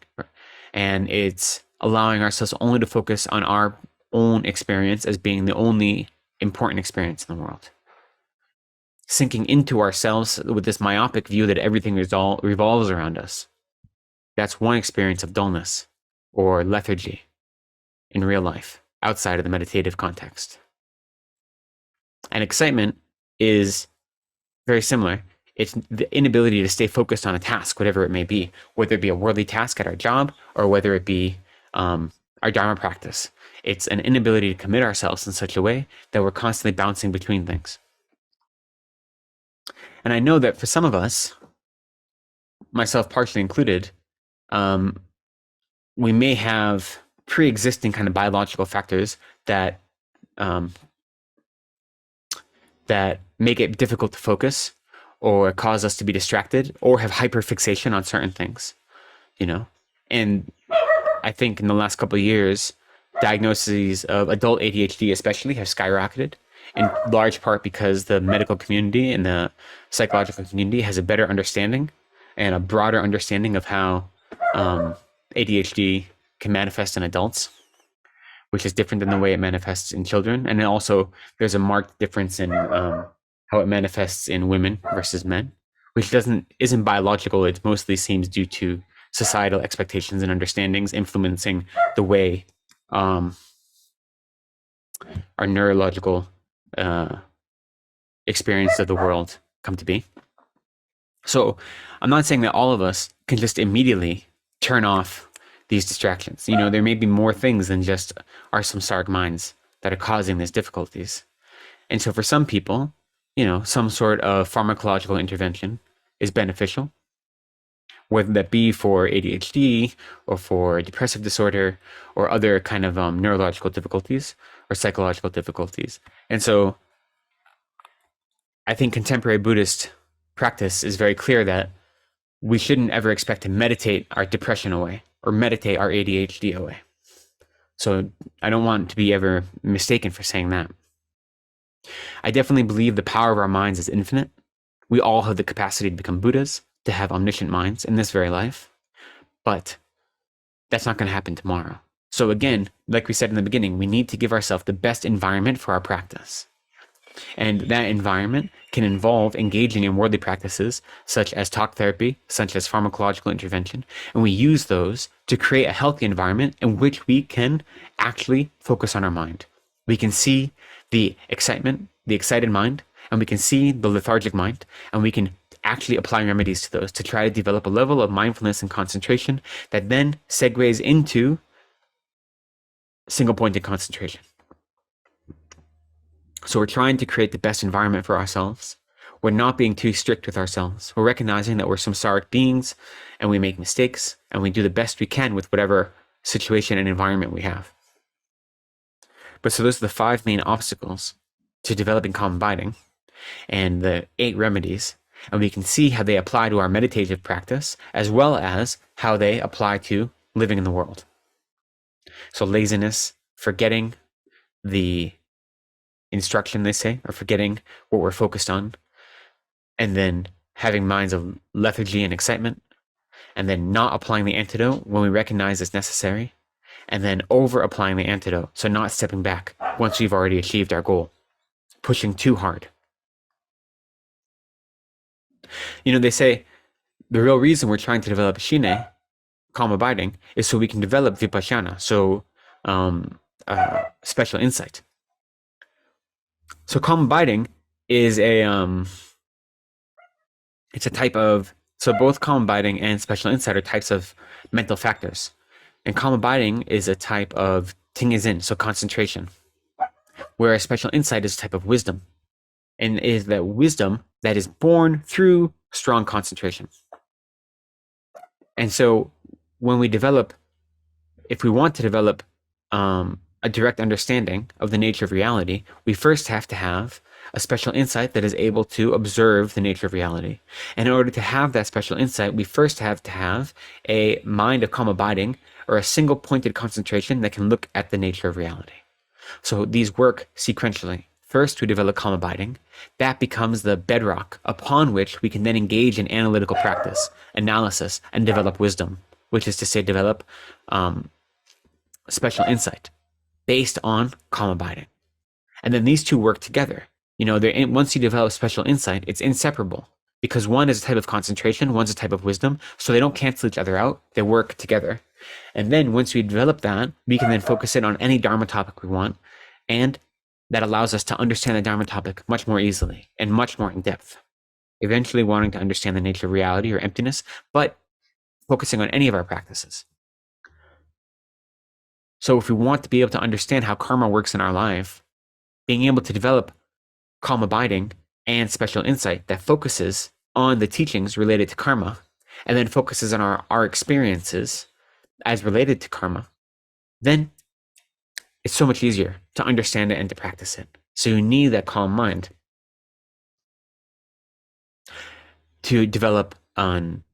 And it's allowing ourselves only to focus on our own experience as being the only important experience in the world. Sinking into ourselves with this myopic view that everything revolves around us. That's one experience of dullness or lethargy in real life, outside of the meditative context. And excitement is very similar. It's the inability to stay focused on a task, whatever it may be, whether it be a worldly task at our job or whether it be our Dharma practice. It's an inability to commit ourselves in such a way that we're constantly bouncing between things. And I know that for some of us, myself partially included, we may have pre-existing kind of biological factors that that make it difficult to focus or cause us to be distracted or have hyperfixation on certain things, you know? And I think in the last couple of years, diagnoses of adult ADHD especially have skyrocketed, in large part because the medical community and the psychological community has a better understanding and a broader understanding of how ADHD can manifest in adults, which is different than the way it manifests in children. And then also there's a marked difference in how it manifests in women versus men, which isn't biological. It mostly seems due to societal expectations and understandings influencing the way our neurological experience of the world come to be. So I'm not saying that all of us can just immediately turn off these distractions. You know, there may be more things than just our samsaric minds that are causing these difficulties. And so for some people, you know, some sort of pharmacological intervention is beneficial, whether that be for ADHD or for depressive disorder or other kind of neurological difficulties or psychological difficulties. And so I think contemporary Buddhist practice is very clear that we shouldn't ever expect to meditate our depression away or meditate our ADHD away. So I don't want to be ever mistaken for saying that. I definitely believe the power of our minds is infinite. We all have the capacity to become Buddhas, to have omniscient minds in this very life. But that's not going to happen tomorrow. So again, like we said in the beginning, we need to give ourselves the best environment for our practice. And that environment can involve engaging in worldly practices such as talk therapy, such as pharmacological intervention. And we use those to create a healthy environment in which we can actually focus on our mind. We can see the excitement, the excited mind, and we can see the lethargic mind, and we can actually apply remedies to those to try to develop a level of mindfulness and concentration that then segues into single-pointed concentration. So we're trying to create the best environment for ourselves. We're not being too strict with ourselves. We're recognizing that we're samsaric beings and we make mistakes and we do the best we can with whatever situation and environment we have. But so those are the 5 main obstacles to developing calm abiding and the 8 remedies. And we can see how they apply to our meditative practice as well as how they apply to living in the world. So laziness, forgetting the instruction, they say, or forgetting what we're focused on, and then having minds of lethargy and excitement, and then not applying the antidote when we recognize it's necessary, and then over applying the antidote, so not stepping back once we've already achieved our goal, pushing too hard. You know, they say the real reason we're trying to develop shine, calm abiding, is so we can develop vipassana, so special insight. So calm abiding is it's a type of, so both calm abiding and special insight are types of mental factors. And calm abiding is a type of tingizin, so concentration, whereas special insight is a type of wisdom. And is that wisdom that is born through strong concentration. And so when we develop, if we want to develop a direct understanding of the nature of reality, we first have to have a special insight that is able to observe the nature of reality. And in order to have that special insight, we first have to have a mind of calm abiding or a single pointed concentration that can look at the nature of reality. So these work sequentially. First, we develop calm abiding. That becomes the bedrock upon which we can then engage in analytical practice, analysis, and develop wisdom, which is to say develop special insight based on calm abiding. And then these two work together. Once you develop special insight, it's inseparable because one is a type of concentration, one's a type of wisdom. So they don't cancel each other out. They work together. And then once we develop that, we can then focus in on any Dharma topic we want. And that allows us to understand the Dharma topic much more easily and much more in depth. Eventually wanting to understand the nature of reality or emptiness, but focusing on any of our practices. So if we want to be able to understand how karma works in our life, being able to develop calm abiding and special insight that focuses on the teachings related to karma and then focuses on our experiences as related to karma, then it's so much easier to understand it and to practice it. So you need that calm mind to develop an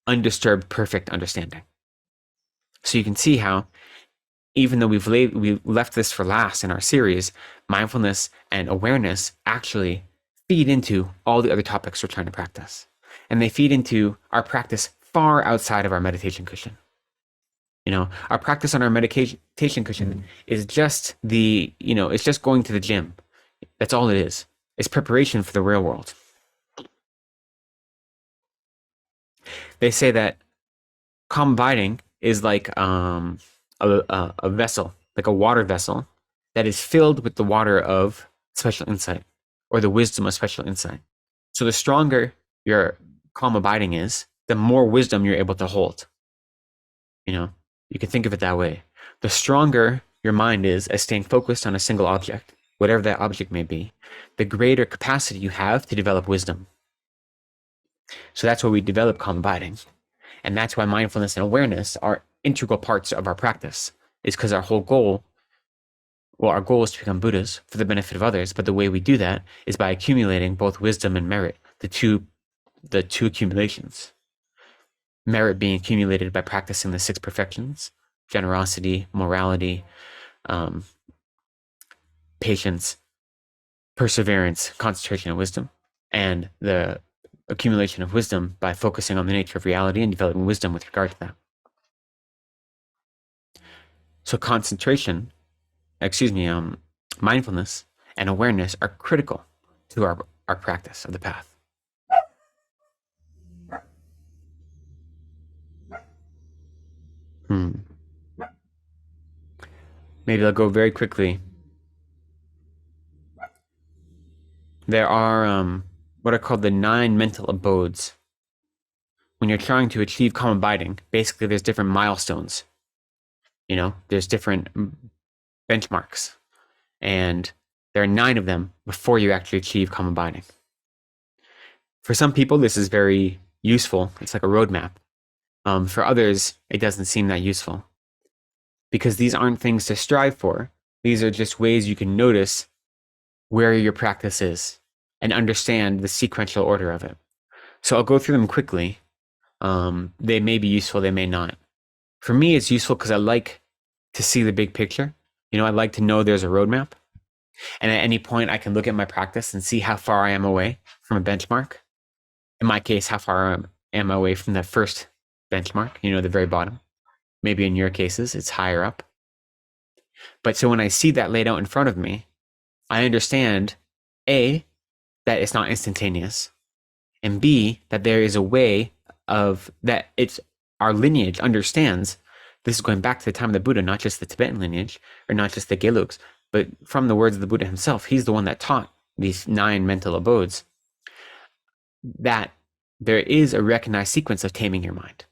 undisturbed, perfect understanding. So you can see how, even though we left this for last in our series, mindfulness and awareness actually feed into all the other topics we're trying to practice. And they feed into our practice far outside of our meditation cushion. Our practice on our meditation cushion is just it's just going to the gym. That's all it is. It's preparation for the real world. They say that calm abiding is like a vessel, like a water vessel that is filled with the water of special insight or the wisdom of special insight. So the stronger your calm abiding is, the more wisdom you're able to hold. You can think of it that way. The stronger your mind is at staying focused on a single object, whatever that object may be, the greater capacity you have to develop wisdom. So that's why we develop calm abiding. And that's why mindfulness and awareness are integral parts of our practice, is because our goal is to become Buddhas for the benefit of others. But the way we do that is by accumulating both wisdom and merit, the two accumulations. Merit being accumulated by practicing the 6 perfections: generosity, morality, patience, perseverance, concentration, and wisdom. And the accumulation of wisdom by focusing on the nature of reality and developing wisdom with regard to that. So mindfulness and awareness are critical to our practice of the path. Maybe I'll go very quickly. There are what are called the 9 mental abodes. When you're trying to achieve calm abiding, basically there's different milestones. There's different benchmarks. And there are 9 of them before you actually achieve calm abiding. For some people, this is very useful. It's like a roadmap. For others, it doesn't seem that useful. Because these aren't things to strive for. These are just ways you can notice where your practice is and understand the sequential order of it. So I'll go through them quickly. They may be useful, they may not. For me, it's useful because I like to see the big picture. I like to know there's a roadmap. And at any point, I can look at my practice and see how far I am away from a benchmark. In my case, how far am I away from the first benchmark, the very bottom. Maybe in your cases, it's higher up. But so when I see that laid out in front of me, I understand, A, that it's not instantaneous, and B, that there is a way of that our lineage understands. This is going back to the time of the Buddha, not just the Tibetan lineage, or not just the Geluks, but from the words of the Buddha himself. He's the one that taught these 9 mental abodes, that there is a recognized sequence of taming your mind,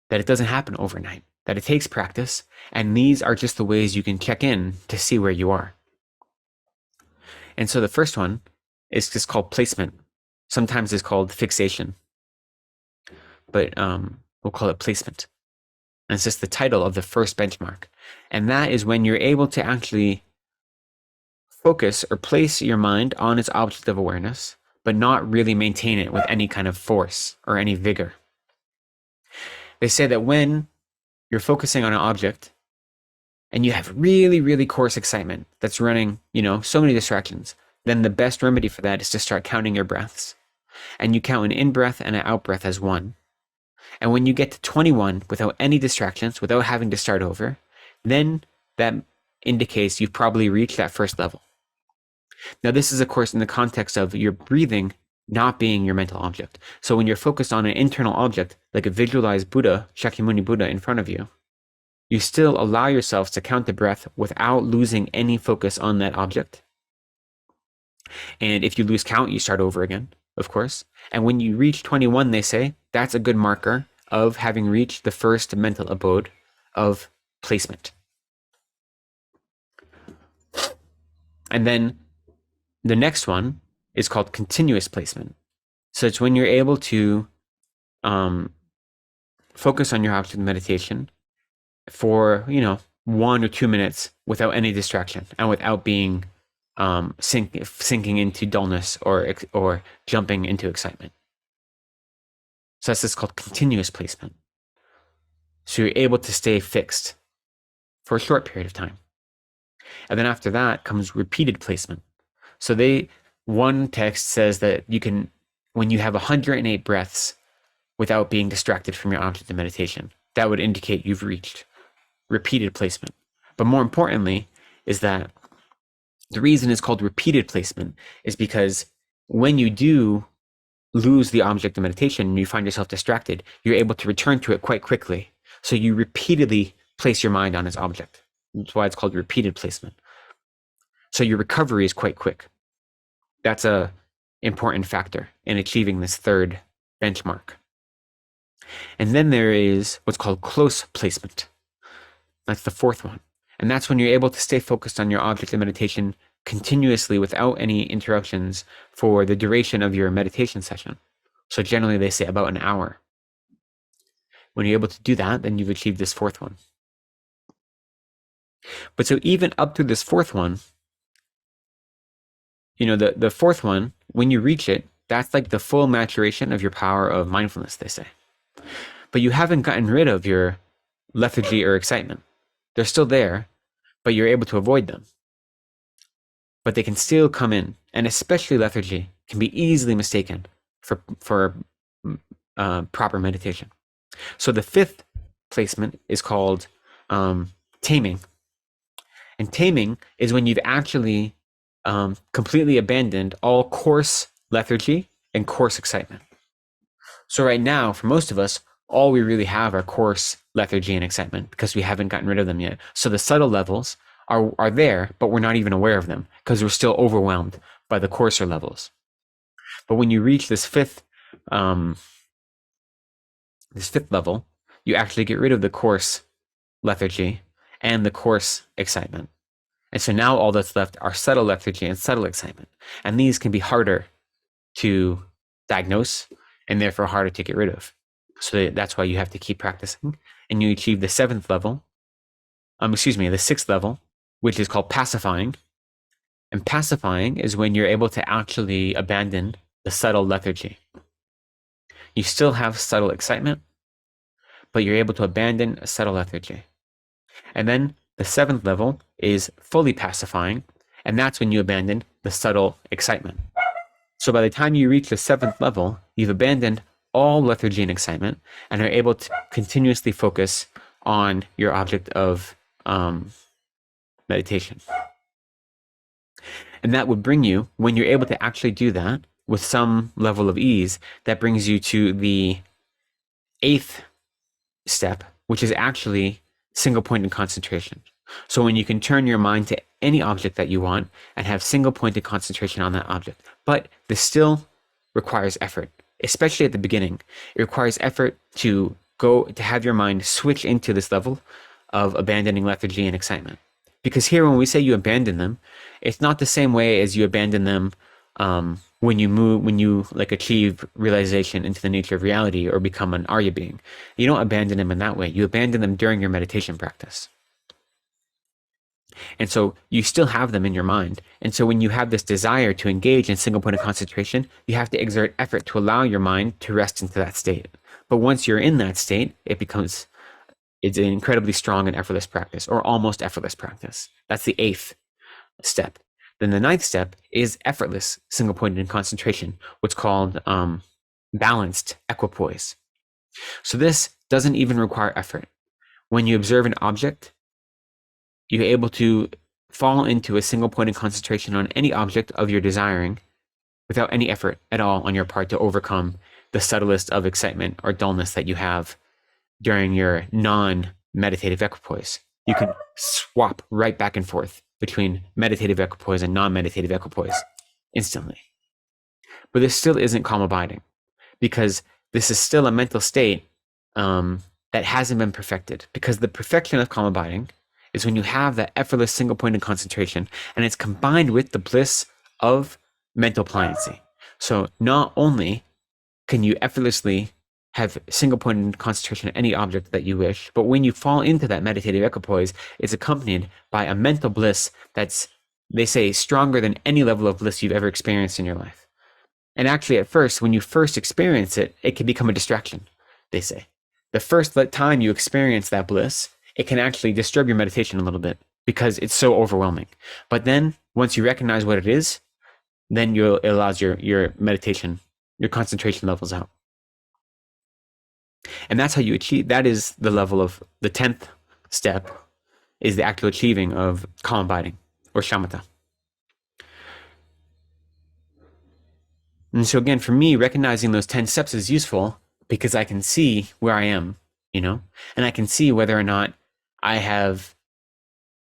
that it doesn't happen overnight, that it takes practice, and these are just the ways you can check in to see where you are. And so the first one is just called placement. Sometimes it's called fixation, but we'll call it placement. And it's just the title of the first benchmark. And that is when you're able to actually focus or place your mind on its object of awareness, but not really maintain it with any kind of force or any vigor. They say that when you're focusing on an object and you have really, really coarse excitement that's running, so many distractions, then the best remedy for that is to start counting your breaths. And you count an in-breath and an out-breath as 1. And when you get to 21 without any distractions, without having to start over, then that indicates you've probably reached that first level. Now, this is, of course, in the context of your breathing not being your mental object. So when you're focused on an internal object, like a visualized Buddha, Shakyamuni Buddha in front of you, you still allow yourself to count the breath without losing any focus on that object. And if you lose count, you start over again, of course. And when you reach 21, they say, that's a good marker of having reached the first mental abode of placement. And then the next one is called continuous placement. So it's when you're able to focus on your object of meditation for, 1 or 2 minutes without any distraction and without being sinking into dullness or jumping into excitement. So that's just called continuous placement. So you're able to stay fixed for a short period of time. And then after that comes repeated placement. So one text says that you can, when you have 108 breaths without being distracted from your object of meditation, that would indicate you've reached repeated placement. But more importantly is that the reason it's called repeated placement is because when you do lose the object of meditation and you find yourself distracted, you're able to return to it quite quickly. So you repeatedly place your mind on its object. That's why it's called repeated placement. So your recovery is quite quick. That's an important factor in achieving this third benchmark. And then there is what's called close placement. That's the fourth one. And that's when you're able to stay focused on your object of meditation continuously without any interruptions for the duration of your meditation session. So generally they say about an hour. When you're able to do that, then you've achieved this fourth one. But so even up to this fourth one, the fourth one, when you reach it, that's like the full maturation of your power of mindfulness, they say. But you haven't gotten rid of your lethargy or excitement. They're still there, but you're able to avoid them. But they can still come in, and especially lethargy can be easily mistaken for proper meditation. So the fifth placement is called taming. And taming is when you've actually completely abandoned all coarse lethargy and coarse excitement. So right now, for most of us, all we really have are coarse lethargy and excitement because we haven't gotten rid of them yet. So the subtle levels are there, but we're not even aware of them because we're still overwhelmed by the coarser levels. But when you reach this fifth level, you actually get rid of the coarse lethargy and the coarse excitement. And so now all that's left are subtle lethargy and subtle excitement. And these can be harder to diagnose and therefore harder to get rid of. So that's why you have to keep practicing. And you achieve the sixth level, which is called pacifying. And pacifying is when you're able to actually abandon the subtle lethargy. You still have subtle excitement, but you're able to abandon a subtle lethargy. And then the seventh level is fully pacifying, and that's when you abandon the subtle excitement. So by the time you reach the seventh level, you've abandoned all lethargy and excitement and are able to continuously focus on your object of meditation. And that would bring you, when you're able to actually do that with some level of ease, that brings you to the eighth step, which is actually single-pointed concentration. So when you can turn your mind to any object that you want and have single-pointed concentration on that object. But this still requires effort, especially at the beginning. It requires effort to have your mind switch into this level of abandoning lethargy and excitement. Because here, when we say you abandon them, it's not the same way as you abandon them when you achieve realization into the nature of reality or become an Arya being. You don't abandon them in that way. You abandon them during your meditation practice. And so you still have them in your mind. And so when you have this desire to engage in single point of concentration, you have to exert effort to allow your mind to rest into that state. But once you're in that state, it's an incredibly strong and effortless practice, or almost effortless practice. That's the eighth step. Then the ninth step is effortless single pointed concentration, what's called balanced equipoise. So this doesn't even require effort. When you observe an object, you're able to fall into a single point of concentration on any object of your desiring without any effort at all on your part to overcome the subtlest of excitement or dullness that you have during your non-meditative equipoise. You can swap right back and forth between meditative equipoise and non-meditative equipoise instantly. But this still isn't calm abiding, because this is still a mental state that hasn't been perfected. Because the perfection of calm abiding is when you have that effortless single point of concentration, and it's combined with the bliss of mental pliancy. So not only can you effortlessly have single point of concentration on any object that you wish, but when you fall into that meditative equipoise, it's accompanied by a mental bliss that's, they say, stronger than any level of bliss you've ever experienced in your life. And actually, at first, when you first experience it, it can become a distraction, they say. The first time you experience that bliss, it can actually disturb your meditation a little bit because it's so overwhelming. But then, once you recognize what it is, then it allows your meditation, your concentration levels out. And that's how you achieve, that is the level of the 10th step, is the actual achieving of calm abiding, or shamatha. And so again, for me, recognizing those 10 steps is useful because I can see where I am, and I can see whether or not I have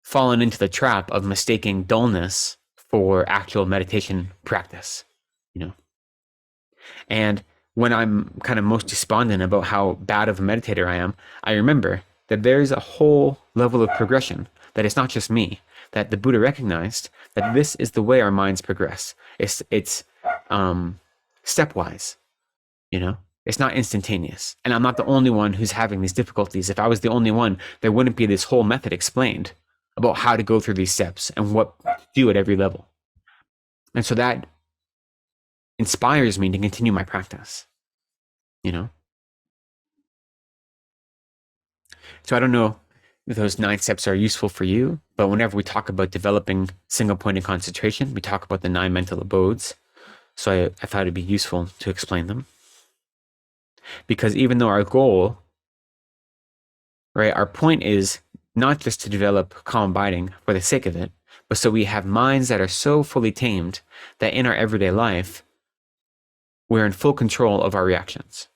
fallen into the trap of mistaking dullness for actual meditation practice, And when I'm kind of most despondent about how bad of a meditator I am, I remember that there's a whole level of progression, that it's not just me, that the Buddha recognized that this is the way our minds progress. It's stepwise, It's not instantaneous. And I'm not the only one who's having these difficulties. If I was the only one, there wouldn't be this whole method explained about how to go through these steps and what to do at every level. And so that inspires me to continue my practice, So I don't know if those 9 steps are useful for you, but whenever we talk about developing single point of concentration, we talk about the 9 mental abodes. So I thought it'd be useful to explain them. Because even though our goal, right, our point is not just to develop calm abiding for the sake of it, but so we have minds that are so fully tamed that in our everyday life, we're in full control of our reactions.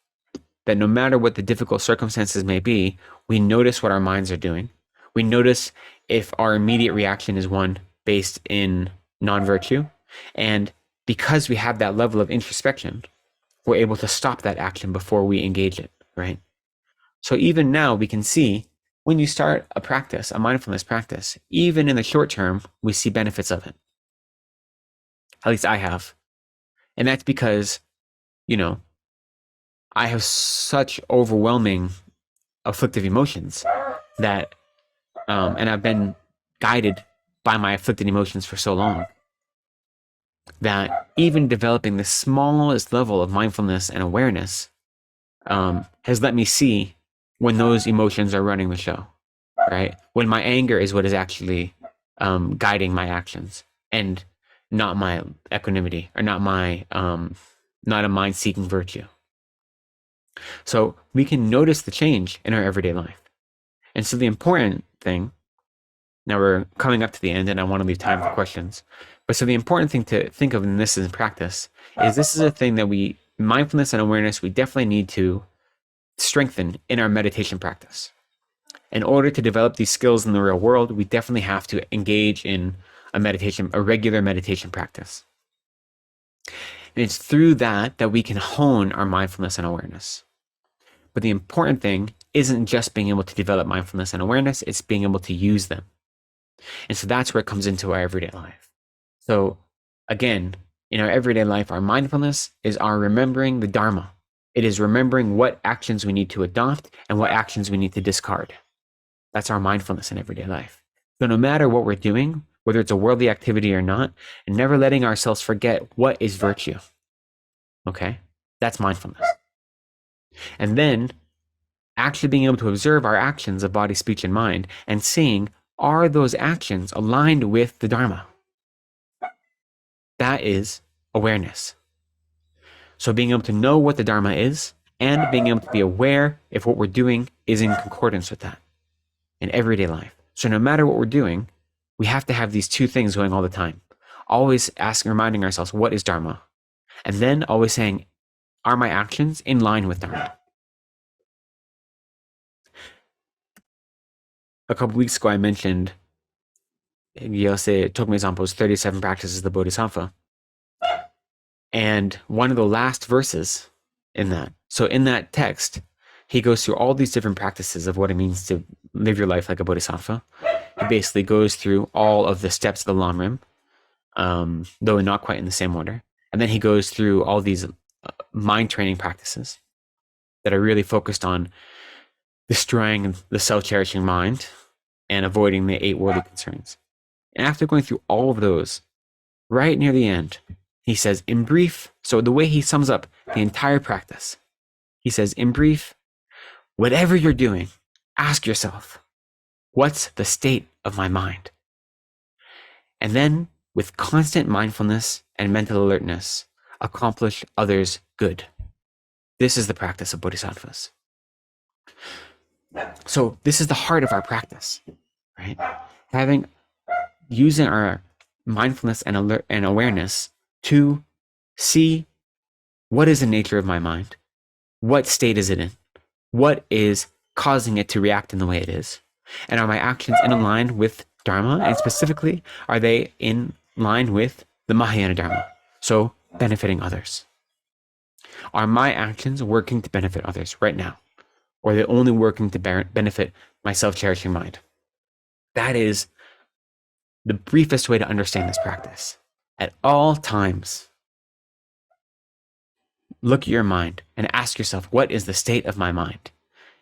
That no matter what the difficult circumstances may be, we notice what our minds are doing. We notice if our immediate reaction is one based in non-virtue. And because we have that level of introspection, we're able to stop that action before we engage it, right? So even now we can see when you start a practice, a mindfulness practice, even in the short term, we see benefits of it. At least I have. And that's because, I have such overwhelming afflictive emotions that, and I've been guided by my afflicted emotions for so long, that even developing the smallest level of mindfulness and awareness has let me see when those emotions are running the show, right? When my anger is what is actually guiding my actions, and not my equanimity, or not a mind-seeking virtue. So we can notice the change in our everyday life. And so the important thing, now we're coming up to the end and I want to leave time for questions, but so the important thing to think of in this in practice is this is a thing that mindfulness and awareness, we definitely need to strengthen in our meditation practice. In order to develop these skills in the real world, we definitely have to engage in a regular meditation practice. And it's through that we can hone our mindfulness and awareness. But the important thing isn't just being able to develop mindfulness and awareness, it's being able to use them. And so that's where it comes into our everyday life. So again, in our everyday life, our mindfulness is our remembering the Dharma. It is remembering what actions we need to adopt and what actions we need to discard. That's our mindfulness in everyday life. So no matter what we're doing, whether it's a worldly activity or not, and never letting ourselves forget what is virtue. Okay? That's mindfulness. And then actually being able to observe our actions of body, speech, and mind, and seeing, are those actions aligned with the Dharma? That is awareness. So being able to know what the Dharma is, and being able to be aware if what we're doing is in concordance with that in everyday life. So no matter what we're doing, we have to have these two things going all the time. Always reminding ourselves, what is Dharma? And then always saying, are my actions in line with Dharma? A couple weeks ago, I mentioned Gyalten Tokme-Sampo's 37 Practices of the Bodhisattva. And one of the last verses in that, so in that text, he goes through all these different practices of what it means to live your life like a bodhisattva. He basically goes through all of the steps of the Lamrim, though not quite in the same order. And then he goes through all these mind training practices that are really focused on destroying the self-cherishing mind and avoiding the 8 worldly concerns. And after going through all of those, right near the end, he says, in brief, so the way he sums up the entire practice, he says, in brief, whatever you're doing, ask yourself, what's the state of my mind? And then, with constant mindfulness and mental alertness, accomplish others' good. This is the practice of bodhisattvas. So this is the heart of our practice, right? Using our mindfulness and awareness to see what is the nature of my mind, what state is it in, what is causing it to react in the way it is, and are my actions in line with Dharma, and specifically, are they in line with the Mahayana Dharma, so benefiting others? Are my actions working to benefit others right now? Or are they only working to benefit my self-cherishing mind? That is the briefest way to understand this practice. At all times, look at your mind and ask yourself, what is the state of my mind?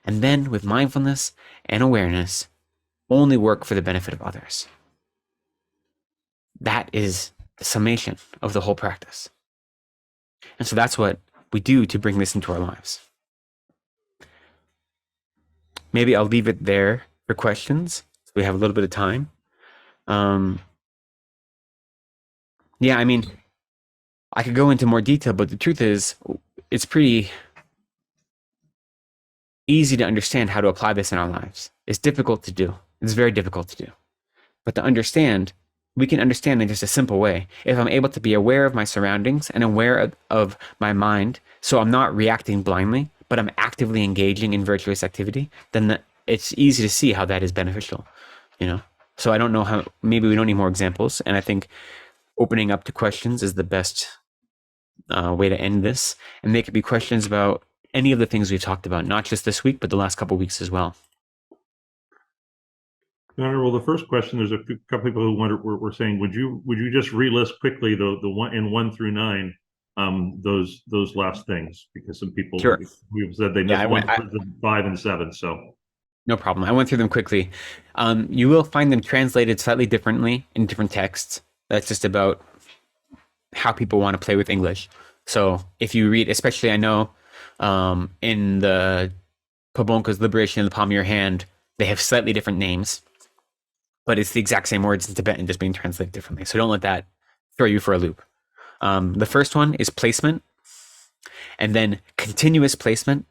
And then with mindfulness and awareness, only work for the benefit of others. That is the summation of the whole practice. And so that's what we do to bring this into our lives. Maybe I'll leave it there for questions. So we have a little bit of time. Yeah, I mean, I could go into more detail, but the truth is, it's pretty easy to understand how to apply this in our lives. It's difficult to do. It's very difficult to do. But to understand, we can understand in just a simple way. If I'm able to be aware of my surroundings and aware of my mind, so I'm not reacting blindly, but I'm actively engaging in virtuous activity, then it's easy to see how that is beneficial, you know? So I don't know how, maybe we don't need more examples. And I think opening up to questions is the best way to end this. And they could be questions about any of the things we've talked about, not just this week, but the last couple of weeks as well. Well, the first question, there's a couple people who were saying, would you just relist quickly the one in 1 through 9, those last things, because some people Sure. we've said they missed 1 through 5 and 7. So no problem. I went through them quickly. You will find them translated slightly differently in different texts. That's just about how people want to play with English. So if you read, especially I know in the Pabonka's Liberation in the Palm of Your Hand, they have slightly different names, but it's the exact same words in Tibetan, just being translated differently. So don't let that throw you for a loop. The first one is placement, and then continuous placement,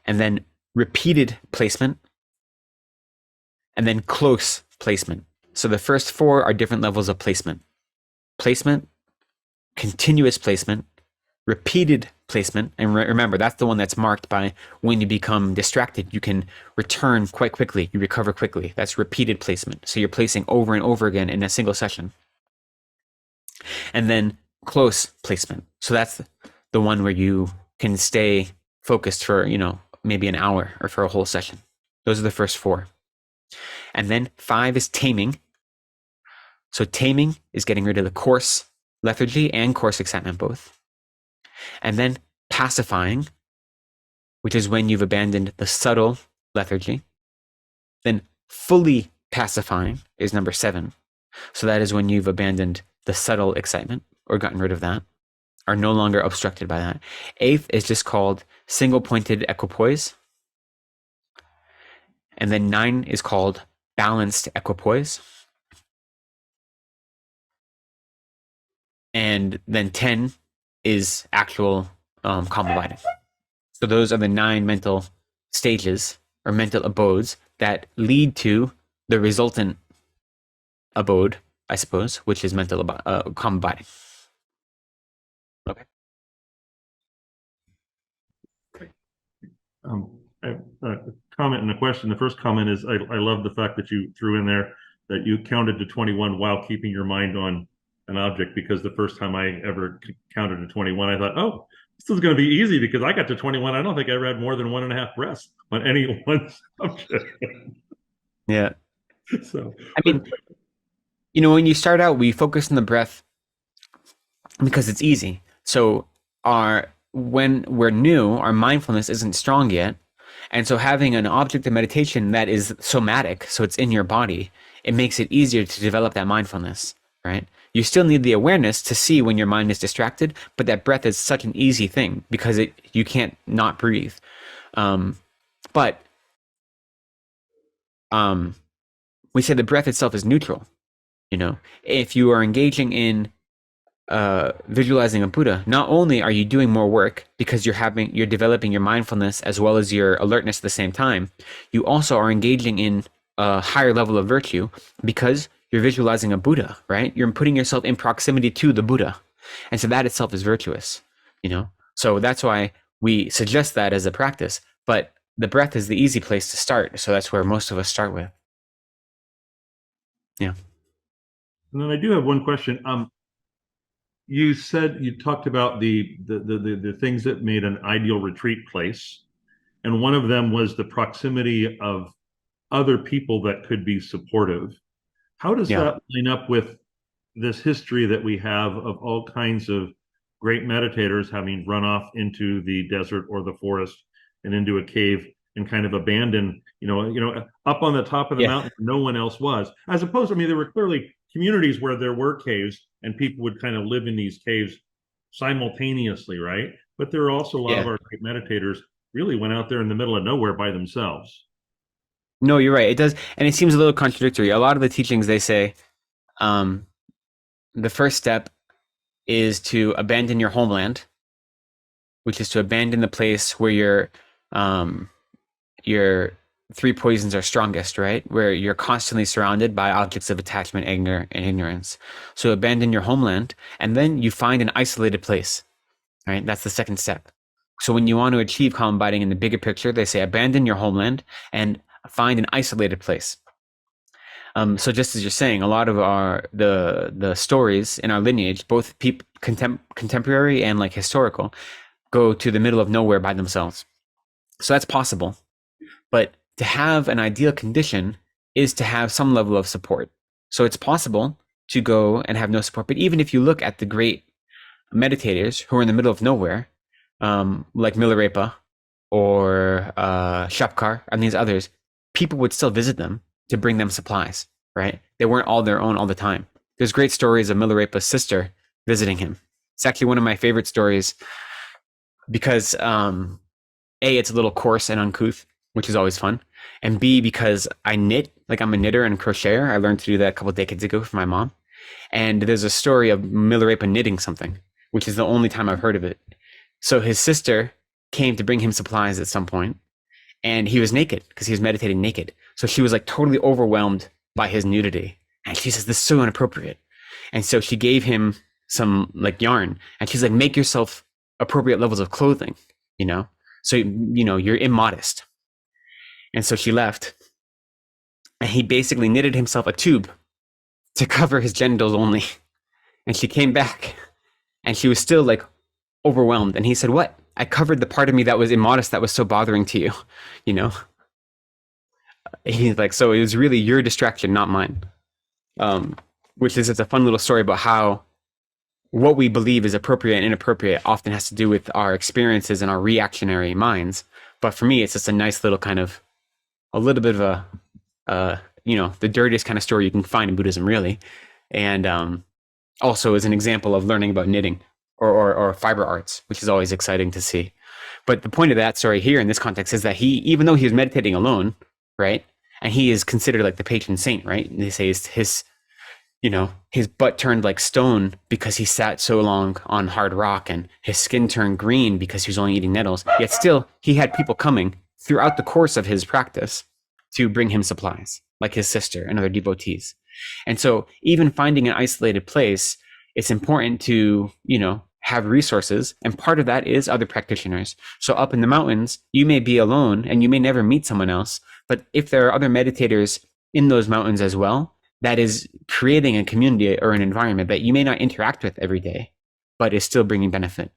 and then repeated placement, and then close placement. So the first 4 are different levels of placement. Placement, continuous placement, repeated placement, and remember, that's the one that's marked by when you become distracted, you can return quite quickly, you recover quickly. That's repeated placement. So you're placing over and over again in a single session. And then close placement. So that's the one where you can stay focused for, maybe an hour or for a whole session. Those are the first 4. And then 5 is taming. So taming is getting rid of the coarse lethargy and coarse excitement both. And then pacifying, which is when you've abandoned the subtle lethargy. Then fully pacifying is number 7. So that is when you've abandoned the subtle excitement or gotten rid of that, are no longer obstructed by that. 8th is just called single-pointed equipoise. And then 9 is called balanced equipoise. And then 10 is actual calm abiding. So those are the 9 mental stages or mental abodes that lead to the resultant abode, I suppose, which is mental calm abiding. Okay. A comment and a question. The first comment is I love the fact that you threw in there that you counted to 21 while keeping your mind on an object, because the first time I ever counted to 21, I thought, oh, this is going to be easy because I got to 21. I don't think I ever had more than 1.5 breaths on any one subject. Yeah. So, I mean, when you start out, we focus on the breath because it's easy. So when we're new, our mindfulness isn't strong yet. And so having an object of meditation that is somatic, so it's in your body, it makes it easier to develop that mindfulness, right? You still need the awareness to see when your mind is distracted, but that breath is such an easy thing because you can't not breathe. But we say the breath itself is neutral. If you are engaging in visualizing a Buddha, not only are you doing more work because you're developing your mindfulness as well as your alertness at the same time, you also are engaging in a higher level of virtue because you're visualizing a Buddha, right? You're putting yourself in proximity to the Buddha. And so that itself is virtuous, So that's why we suggest that as a practice. But the breath is the easy place to start. So that's where most of us start with. Yeah. And then I do have one question. You talked about the things that made an ideal retreat place, and one of them was the proximity of other people that could be supportive. How does that line up with this history that we have of all kinds of great meditators having run off into the desert or the forest and into a cave and kind of abandoned, up on the top of the mountain where no one else was, as opposed to, there were clearly communities where there were caves and people would kind of live in these caves simultaneously, right? But there are also a lot of our great meditators really went out there in the middle of nowhere by themselves. No, you're right. It does, and it seems a little contradictory. A lot of the teachings, they say, the first step is to abandon your homeland, which is to abandon the place where your three poisons are strongest, right? Where you're constantly surrounded by objects of attachment, anger, and ignorance. So abandon your homeland, and then you find an isolated place, right? That's the second step. So when you want to achieve calm abiding in the bigger picture, they say abandon your homeland and find an isolated place. So just as you're saying, a lot of the stories in our lineage, both contemporary and like historical, go to the middle of nowhere by themselves. So that's possible. But to have an ideal condition is to have some level of support. So it's possible to go and have no support. But even if you look at the great meditators who are in the middle of nowhere, like Milarepa or Shapkar and these others, people would still visit them to bring them supplies, right? They weren't all their own all the time. There's great stories of Milarepa's sister visiting him. It's actually one of my favorite stories because A, it's a little coarse and uncouth, which is always fun. And B, because I knit, like I'm a knitter and crocheter. I learned to do that a couple of decades ago from my mom. And there's a story of Milarepa knitting something, which is the only time I've heard of it. So his sister came to bring him supplies at some point, and he was naked because he was meditating naked. So she was like totally overwhelmed by his nudity. And she says, this is so inappropriate. And so she gave him some like yarn, and she's like, make yourself appropriate levels of clothing, so, you're immodest. And so she left, and he basically knitted himself a tube to cover his genitals only. And she came back, and she was still like overwhelmed. And he said, what? I covered the part of me that was immodest that was so bothering to you, He's like, so it was really your distraction, not mine. Which is it's a fun little story about how what we believe is appropriate and inappropriate often has to do with our experiences and our reactionary minds. But for me, it's just a nice little kind of a little bit of the dirtiest kind of story you can find in Buddhism, really. And also is an example of learning about knitting or fiber arts, which is always exciting to see. But the point of that story here in this context is that he, even though he was meditating alone, right, and he is considered like the patron saint, right? And they say his butt turned like stone because he sat so long on hard rock, and his skin turned green because he was only eating nettles. Yet still, he had people coming throughout the course of his practice to bring him supplies, like his sister and other devotees. And so even finding an isolated place, it's important to, have resources. And part of that is other practitioners. So up in the mountains, you may be alone and you may never meet someone else. But if there are other meditators in those mountains as well, that is creating a community or an environment that you may not interact with every day, but is still bringing benefit.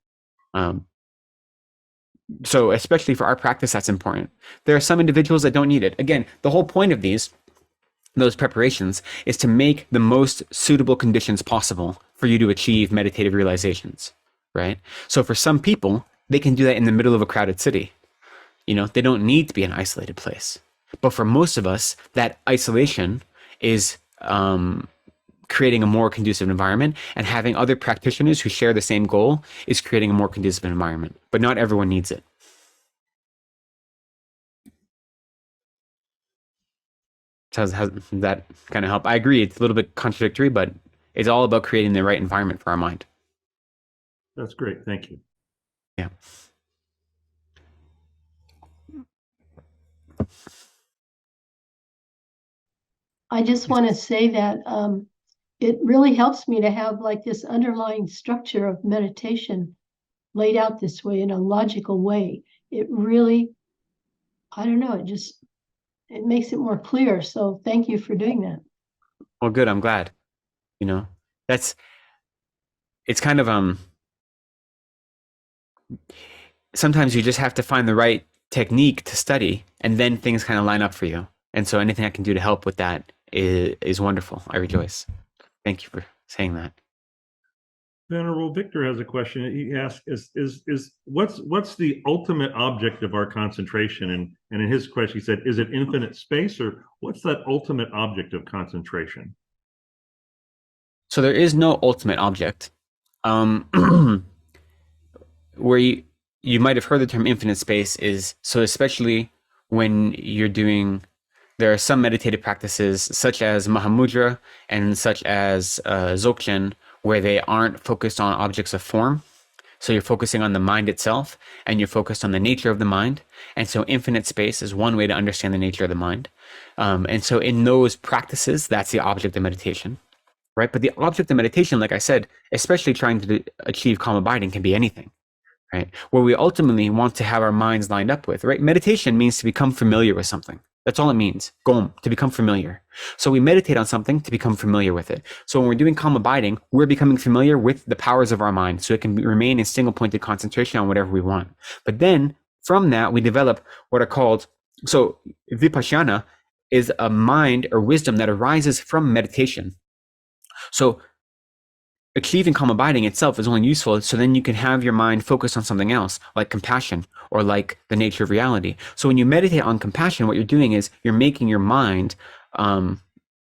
So especially for our practice, that's important. There are some individuals that don't need it. Again, the whole point of those preparations is to make the most suitable conditions possible for you to achieve meditative realizations, right? So for some people, they can do that in the middle of a crowded city. They don't need to be an isolated place. But for most of us, that isolation is creating a more conducive environment, and having other practitioners who share the same goal is creating a more conducive environment. But not everyone needs it. How does that kind of help? I agree, it's a little bit contradictory, but it's all about creating the right environment for our mind. That's great. Thank you. Yeah. I just want to say that it really helps me to have like this underlying structure of meditation laid out this way in a logical way. It really, I don't know, it makes it more clear. So thank you for doing that. Well, good. I'm glad. It's kind of, sometimes you just have to find the right technique to study, and then things kind of line up for you. And so anything I can do to help with that is wonderful. I rejoice. Thank you for saying that. Venerable Victor has a question. He asks, what's the ultimate object of our concentration? And in his question, he said, is it infinite space, or what's that ultimate object of concentration? So there is no ultimate object. Where you might have heard the term infinite space is, so especially when you're doing, there are some meditative practices such as Mahamudra and such as Dzogchen, where they aren't focused on objects of form. So you're focusing on the mind itself, and you're focused on the nature of the mind. And so infinite space is one way to understand the nature of the mind. And so in those practices, that's the object of meditation, right? But the object of meditation, like I said, especially trying to achieve calm abiding, can be anything, right? Where we ultimately want to have our minds lined up with, right? Meditation means to become familiar with something. That's all it means. Gom, to become familiar. So we meditate on something to become familiar with it. So when we're doing calm abiding, we're becoming familiar with the powers of our mind, so it can remain in single pointed concentration on whatever we want. But then from that, we develop what are called, so vipassana is a mind or wisdom that arises from meditation. So achieving calm abiding itself is only useful so then you can have your mind focus on something else, like compassion or like the nature of reality. So when you meditate on compassion, what you're doing is you're making your mind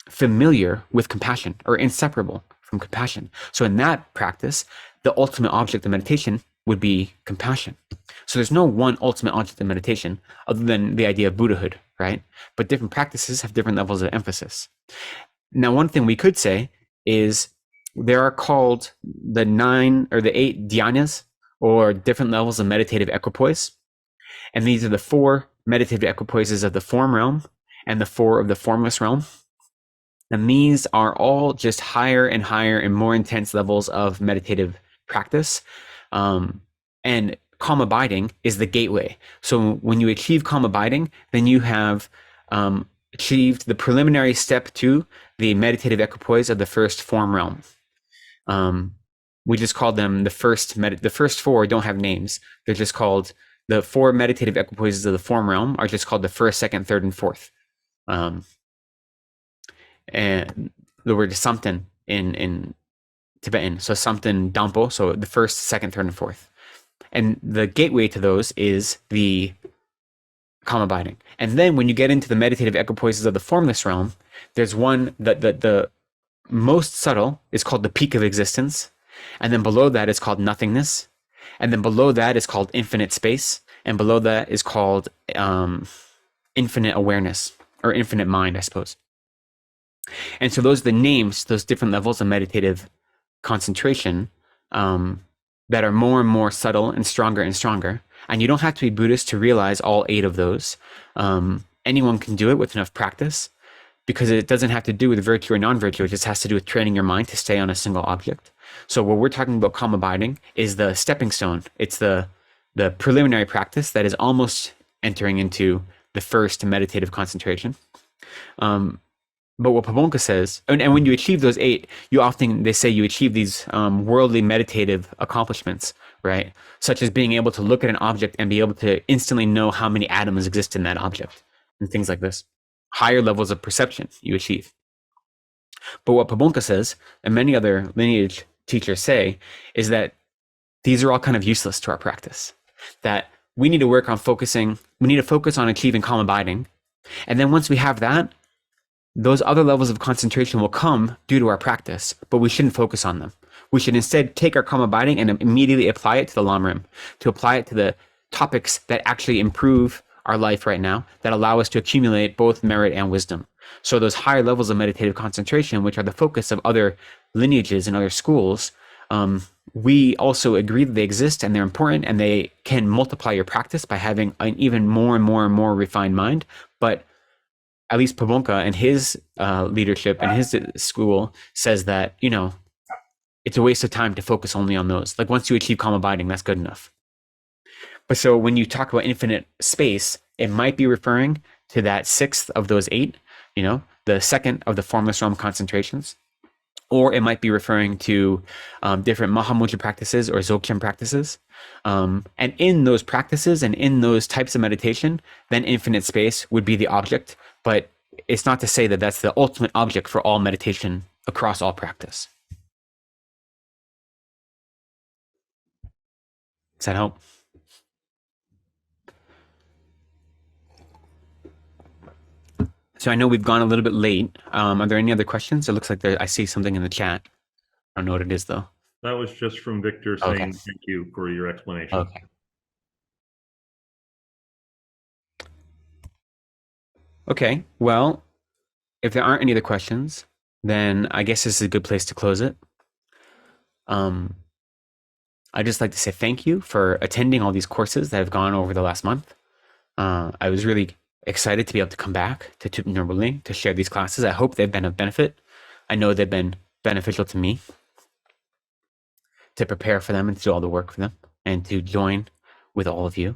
familiar with compassion, or inseparable from compassion. So in that practice, the ultimate object of meditation would be compassion. So there's no one ultimate object of meditation other than the idea of Buddhahood, right? But different practices have different levels of emphasis. Now, one thing we could say is there are called the 9 or the 8 dhyanas, or different levels of meditative equipoise. And these are the 4 meditative equipoises of the form realm and the 4 of the formless realm. And these are all just higher and higher and more intense levels of meditative practice. And calm abiding is the gateway. So when you achieve calm abiding, then you have achieved the preliminary step to the meditative equipoise of the first form realm. We just call them the first 4 don't have names. They're just called the 4 meditative equipoises of the form realm are just called the first, second, third, and fourth. And the word is samten in Tibetan. So samten dampo, so the first, second, third, and fourth. And the gateway to those is the calm abiding. And then when you get into the meditative equipoises of the formless realm, there's one that the most subtle is called the peak of existence. And then below that is called nothingness. And then below that is called infinite space. And below that is called infinite awareness, or infinite mind, I suppose. And so those are the names, those different levels of meditative concentration that are more and more subtle and stronger and stronger. And you don't have to be Buddhist to realize all 8 of those. And anyone can do it with enough practice, because it doesn't have to do with virtue or non-virtue. It just has to do with training your mind to stay on a single object. So what we're talking about calm abiding is the stepping stone. It's the preliminary practice that is almost entering into the first meditative concentration. But what Pabonka says, and when you achieve those 8, they say you achieve these worldly meditative accomplishments, right? Such as being able to look at an object and be able to instantly know how many atoms exist in that object and things like this. Higher levels of perception you achieve. But what Pabonka says, and many other lineage teachers say, is that these are all kind of useless to our practice. That we need to work on focusing, we need to focus on achieving calm abiding. And then once we have that, those other levels of concentration will come due to our practice, but we shouldn't focus on them. We should instead take our calm abiding and immediately apply it to the Lamrim, to apply it to the topics that actually improve our life right now, that allow us to accumulate both merit and wisdom. So those higher levels of meditative concentration, which are the focus of other lineages and other schools, we also agree that they exist and they're important, and they can multiply your practice by having an even more and more and more refined mind. But at least Pabonka and his leadership and his school says that, it's a waste of time to focus only on those. Like once you achieve calm abiding, that's good enough. But so when you talk about infinite space, it might be referring to that 6th of those 8, the second of the formless realm concentrations. Or it might be referring to different Mahamudra practices or Dzogchen practices. And in those practices and in those types of meditation, then infinite space would be the object. But it's not to say that that's the ultimate object for all meditation across all practice. Does that help? So I know we've gone a little bit late. Are there any other questions? It looks like I see something in the chat. I don't know what it is, though. That was just from Victor saying thank you for your explanation. Okay. Okay, well, if there aren't any other questions, then I guess this is a good place to close it. I'd just like to say thank you for attending all these courses that have gone over the last month. I was really excited to be able to come back to Tibetan Buddhist to share these classes. I hope they've been of benefit. I know they've been beneficial to me to prepare for them and to do all the work for them and to join with all of you.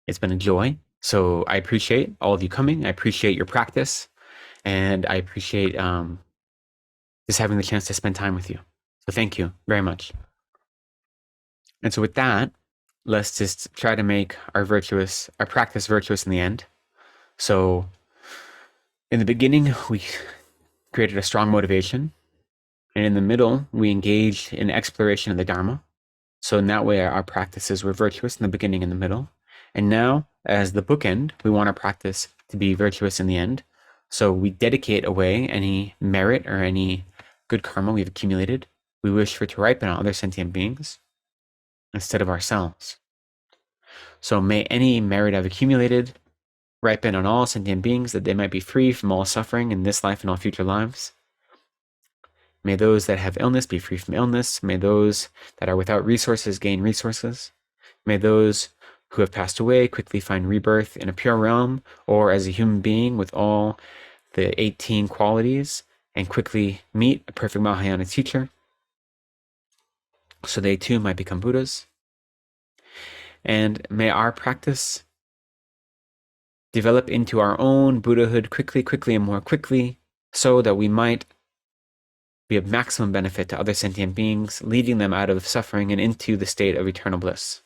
It's been a joy. So I appreciate all of you coming. I appreciate your practice, and I appreciate just having the chance to spend time with you. So thank you very much. And so with that, let's just try to make our practice virtuous in the end. So in the beginning, we created a strong motivation. And in the middle, we engaged in exploration of the Dharma. So in that way, our practices were virtuous in the beginning and the middle. And now, as the bookend, we want our practice to be virtuous in the end. So we dedicate away any merit or any good karma we've accumulated. We wish for it to ripen on other sentient beings instead of ourselves. So may any merit I've accumulated ripen on all sentient beings, that they might be free from all suffering in this life and all future lives. May those that have illness be free from illness. May those that are without resources gain resources. May those who have passed away quickly find rebirth in a pure realm or as a human being with all the 18 qualities and quickly meet a perfect Mahayana teacher so they too might become Buddhas. And may our practice develop into our own Buddhahood quickly, and more quickly, so that we might be of maximum benefit to other sentient beings, leading them out of suffering and into the state of eternal bliss.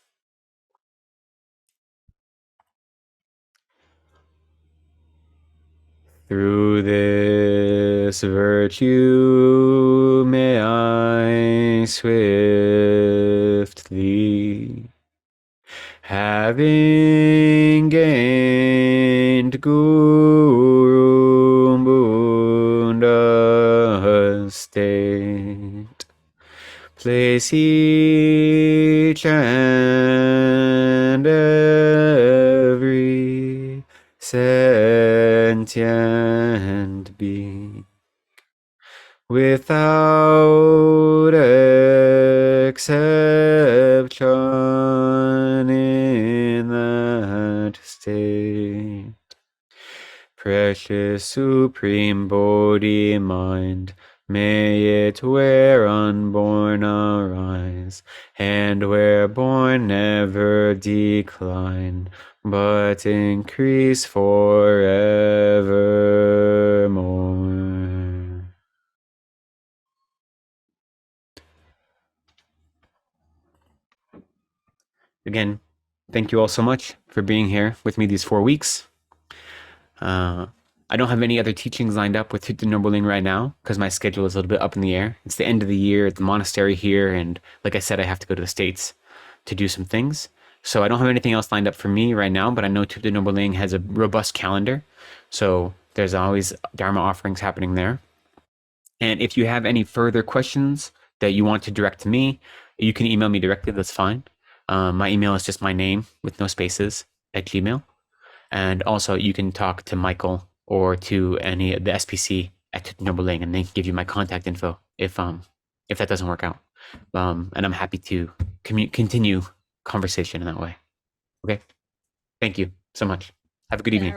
Through this virtue may I swiftly, having gained Guru Buddha's state, place each and every sentient being without exception in that state, precious supreme Bodhi mind, may it where unborn arise, and where born never decline, but increase forevermore. Again, thank you all so much for being here with me these 4 weeks. I don't have any other teachings lined up with Tibetan Buddhism right now because my schedule is a little bit up in the air. It's the end of the year at the monastery here, and like I said, I have to go to the States to do some things. So I don't have anything else lined up for me right now, but I know Tibetan Buddhism has a robust calendar, so there's always Dharma offerings happening there. And if you have any further questions that you want to direct to me, you can email me directly. That's fine. My email is just my name with no spaces at Gmail. And also you can talk to Michael or to any of the SPC at Nobling, and they can give you my contact info if that doesn't work out. And I'm happy to continue conversation in that way. Okay. Thank you so much. Have a good evening.